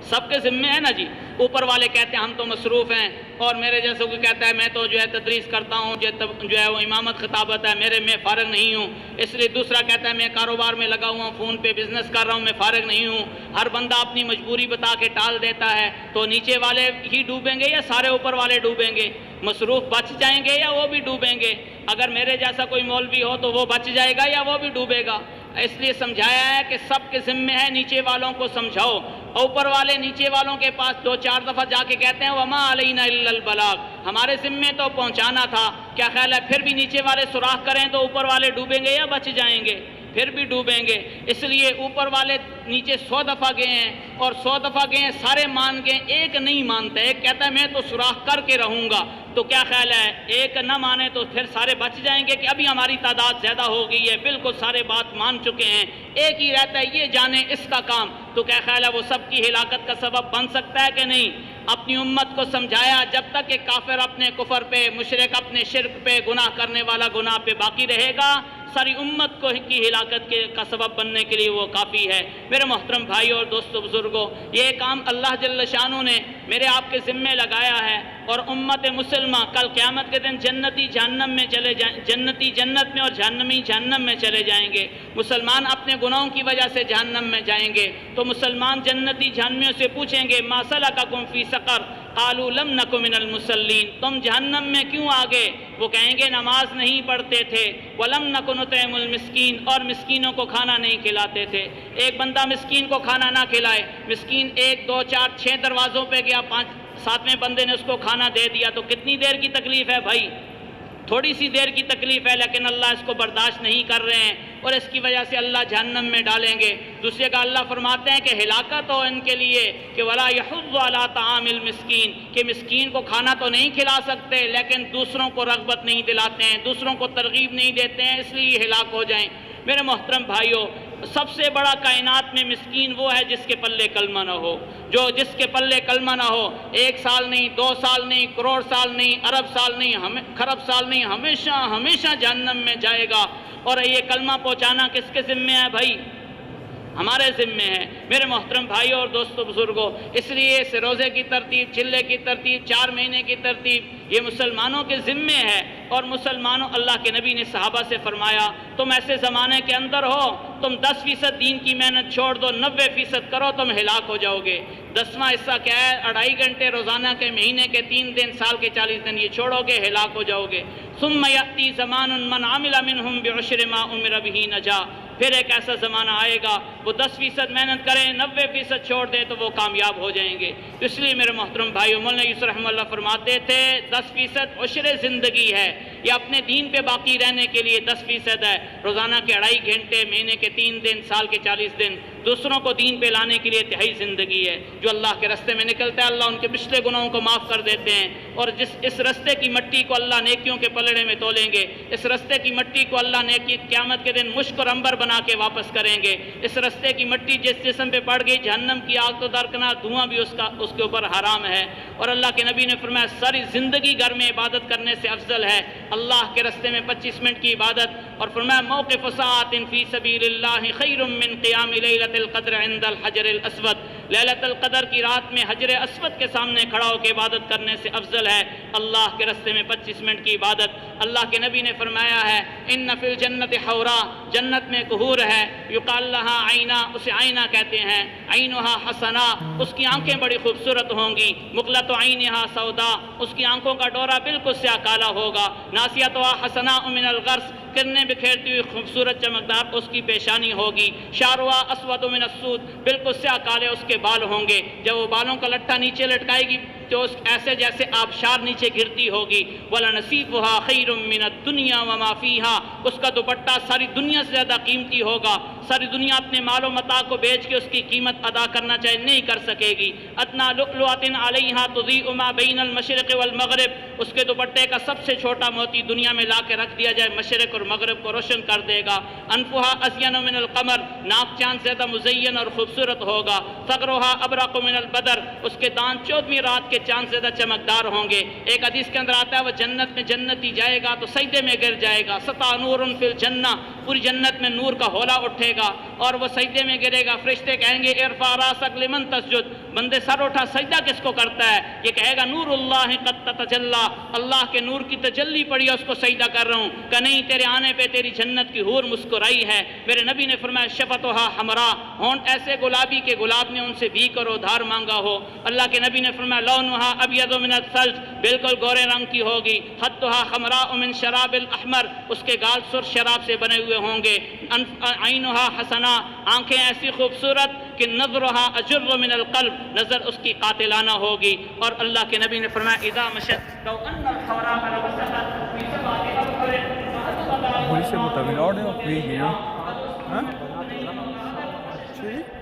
سب کے ذمہ ہے نا جی۔ اوپر والے کہتے ہیں ہم تو مصروف ہیں، اور میرے جیسے کوئی کہتا ہے میں تو جو ہے تدریس کرتا ہوں، جو ہے وہ امامت خطابت ہے، میں فارغ نہیں ہوں، اس لیے دوسرا کہتا ہے میں کاروبار میں لگا ہوا ہوں، فون پہ بزنس کر رہا ہوں، میں فارغ نہیں ہوں۔ ہر بندہ اپنی مجبوری بتا کے ٹال دیتا ہے، تو نیچے والے ہی ڈوبیں گے یا سارے اوپر والے ڈوبیں گے؟ مصروف بچ جائیں گے یا وہ بھی ڈوبیں گے؟ اگر میرے جیسا کوئی مولوی ہو تو وہ بچ جائے گا یا وہ بھی ڈوبے گا؟ اس لیے سمجھایا ہے کہ سب کے ذمہ ہے، نیچے والوں کو سمجھاؤ۔ اوپر والے نیچے والوں کے پاس دو چار دفعہ جا کے کہتے ہیں وَمَا عَلَيْنَا إِلَّا الْبَلَاغُ، ہمارے ذمے تو پہنچانا تھا۔ کیا خیال ہے پھر بھی نیچے والے سوراخ کریں تو اوپر والے ڈوبیں گے یا بچ جائیں گے؟ پھر بھی ڈوبیں گے۔ اس لیے اوپر والے نیچے 100 دفعہ گئے ہیں اور 100 دفعہ گئے ہیں، سارے مان گئے، ایک نہیں مانتا، ایک کہتا ہے میں تو سوراخ کر کے رہوں گا۔ تو کیا خیال ہے ایک نہ مانے تو پھر سارے بچ جائیں گے کہ ابھی ہماری تعداد زیادہ ہو گئی ہے، بالکل سارے بات مان چکے ہیں، ایک ہی رہتا ہے یہ جانے اس کا کام، تو کیا خیال ہے وہ سب کی ہلاکت کا سبب بن سکتا ہے کہ نہیں؟ اپنی امت کو سمجھایا جب تک کہ کافر اپنے کفر پہ، مشرک اپنے شرک پہ، گناہ کرنے والا گناہ پہ باقی رہے گا، ساری امت کو کی ہلاکت کا سبب بننے کے لیے وہ کافی ہے۔ میرے محترم بھائیوں اور دوستوں بزرگوں، یہ کام اللہ جل شانہ نے میرے آپ کے ذمے لگایا ہے، اور امت مسلمہ کل قیامت کے دن جنتی جہنم میں چلے جائیں، جنتی جنت میں اور جہنمی جہنم میں چلے جائیں گے۔ مسلمان اپنے گناہوں کی وجہ سے جہنم میں جائیں گے تو مسلمان جنتی جہنمیوں سے پوچھیں گے ما سلککم فی سقر قالوا لم نک من المصلین، تم جہنم میں کیوں آگے؟ وہ کہیں گے نماز نہیں پڑھتے تھے، ولم نک نطعم المسکین، اور مسکینوں کو کھانا نہیں کھلاتے تھے۔ ایک بندہ مسکین کو کھانا نہ کھلائے، مسکین 1 2 4 6 دروازوں پہ گیا، 7ویں بندے نے اس کو کھانا دے دیا، تو کتنی دیر کی تکلیف ہے بھائی؟ تھوڑی سی دیر کی تکلیف ہے، لیکن اللہ اس کو برداشت نہیں کر رہے ہیں اور اس کی وجہ سے اللہ جہنم میں ڈالیں گے۔ دوسرے کا اللہ فرماتے ہیں کہ ہلاکت ہو ان کے لیے کہ ولا یحض علی طعام المسکین، کہ مسکین کو کھانا تو نہیں کھلا سکتے لیکن دوسروں کو رغبت نہیں دلاتے ہیں، دوسروں کو ترغیب نہیں دیتے ہیں، اس لیے ہلاک ہو جائیں۔ میرے محترم بھائیوں، سب سے بڑا کائنات میں مسکین وہ ہے جس کے پلے کلمہ نہ ہو، جس کے پلے کلمہ نہ ہو، 1 سال نہیں، 2 سال نہیں، کروڑ سال نہیں، ارب سال نہیں، خرب سال نہیں، ہمیشہ ہمیشہ جہنم میں جائے گا۔ اور یہ کلمہ پہنچانا کس کے ذمہ ہے بھائی؟ ہمارے ذمہ ہے۔ میرے محترم بھائیوں اور دوستوں بزرگوں، اس لیے اس روزے کی ترتیب، چلے کی ترتیب، 4 مہینے کی ترتیب یہ مسلمانوں کے ذمے ہے، اور مسلمانوں، اللہ کے نبی نے صحابہ سے فرمایا تم ایسے زمانے کے اندر ہو، تم 10% دین کی محنت چھوڑ دو، 90% کرو، تم ہلاک ہو جاؤ گے۔ 10واں حصہ کیا ہے؟ 2.5 گھنٹے روزانہ کے، مہینے کے 3 دن، سال کے 40 دن، یہ چھوڑو گے ہلاک ہو جاؤ گے۔ ثم یأتی زمان من عمل منہم بعشر ما امر به نجا، پھر ایک ایسا زمانہ آئے گا وہ 10% محنت کریں، 90% چھوڑ دیں تو وہ کامیاب ہو جائیں گے۔ اس لیے میرے محترم بھائیو، مولانا یوسف رحمہ اللہ فرماتے تھے 10% عشر زندگی ہے، یا اپنے دین پہ باقی رہنے کے لیے 10% ہے، روزانہ کے 2.5 گھنٹے، مہینے کے 3 دن، سال کے 40 دن دوسروں کو دین پہ لانے کے لیے تہائی زندگی ہے۔ جو اللہ کے راستے میں نکلتا ہے اللہ ان کے پچھلے گناہوں کو معاف کر دیتے ہیں، اور اس راستے کی مٹی کو اللہ نیکیوں کے پلڑے میں تولیں گے، اس راستے کی مٹی کو اللہ نیکی قیامت کے دن مشک اور عنبر بنا کے واپس کریں گے۔ اس راستے کی مٹی جس جسم پہ پڑ گئی جہنم کی آگ تو درکنار، دھواں بھی اس کے اوپر حرام ہے۔ اور اللہ کے نبی نے فرمایا ساری زندگی گھر میں عبادت کرنے سے افضل ہے اللہ کے راستے میں 25 منٹ کی عبادت، اور فرمایا موقف ساعت فی سبیل اللہ خیر من قیام لیلۃ القدر عند الحجر الاسود، لیلۃ القدر کی رات میں حجر اسود کے سامنے کھڑا ہو کے عبادت کرنے سے افضل ہے اللہ کے راستے میں 25 منٹ کی عبادت۔ اللہ کے نبی نے فرمایا ہے ان فی الجنت حورا، جنت میں ایک حور ہے، یقال لہا عینا، اسے آئینہ کہتے ہیں، عینہا حسنا، اس کی آنکھیں بڑی خوبصورت ہوں گی، مقلت عینہا سودا، اس کی آنکھوں کا ڈورا بالکل سیاہ کالا ہوگا، ناصیتہا حسناء من الغرس، کرنے بکھیرتی ہوئی خوبصورت چمکدار اس کی پیشانی ہوگی، شعرها اسود من السود، بالکل سیاہ کالے اس کے بال ہوں گے، جب وہ بالوں کا لٹھا نیچے لٹکائے گی تو ایسے جیسے آبشار نیچے گرتی ہوگی، وَلَنَصِيفُهَا خَيْرٌ مِّنَ الدُّنْيَا وَمَا فِيهَا، اس کا دوپٹہ ساری دنیا سے زیادہ قیمتی ہوگا، ساری دنیا اپنے مال و متاع کو بیچ کے اس کی قیمت ادا کرنا چاہے نہیں کر سکے گی۔ ادنیٰ لؤلؤۃ علیہا تضیء ما بین المشرق والمغرب، اس کے دوپٹے کا سب سے چھوٹا موتی دنیا میں لا کے رکھ دیا جائے مشرق اور مغرب کو روشن کر دے گا۔ انفہا ازین من القمر، ناک چاند زیادہ مزین اور خوبصورت ہوگا۔ ثغرہا ابرق من البدر، اس کے دانت 14ویں رات کے چاند زیادہ چمکدار ہوں گے۔ ایک حدیث کے اندر آتا ہے وہ جنت میں جنتی جائے گا تو سجدے میں گر جائے گا، سطح نور فی الجنہ، پوری جنت میں نور کا ہولہ اٹھے گا اور وہ سجدے میں گرے گا۔ فرشتے کہیں گے ارفع راسک لمن تسجد، بندے سر اٹھا سجدہ کس کو کرتا ہے؟ یہ کہے گا نور اللہ قد تتجلی، اللہ کے نور کی تجلی پڑی ہے اس کو سجدہ کر رہا ہوں، کہ نہیں تیرے آنے پہ تیری جنت کی حور مسکرائی ہے۔ میرے نبی نے فرمایا شفتھا حمرا، ہونٹ ایسے گلابی کے گلاب نے ان سے بھی کر ادھار مانگا ہو۔ اللہ کے نبی نے فرمایا لونھا ابیض من الثلج، بالکل گورے رنگ کی ہوگی۔ خطھا حمراء من شراب الاحمر، اس کے گال سرخ شراب سے بنے ہوئے ہوں گے۔ عینھا حسنا، آنکھیں ایسی خوبصورت کہ نظرہا اجر من القلب، نظر اس کی قاتلانہ ہوگی۔ اور اللہ کے نبی نے فرمایا اذا مشت لو ان الحوراء لوسطت فی سبعۃ ابحر Polizia può tagliare o qui? Eh? Sì?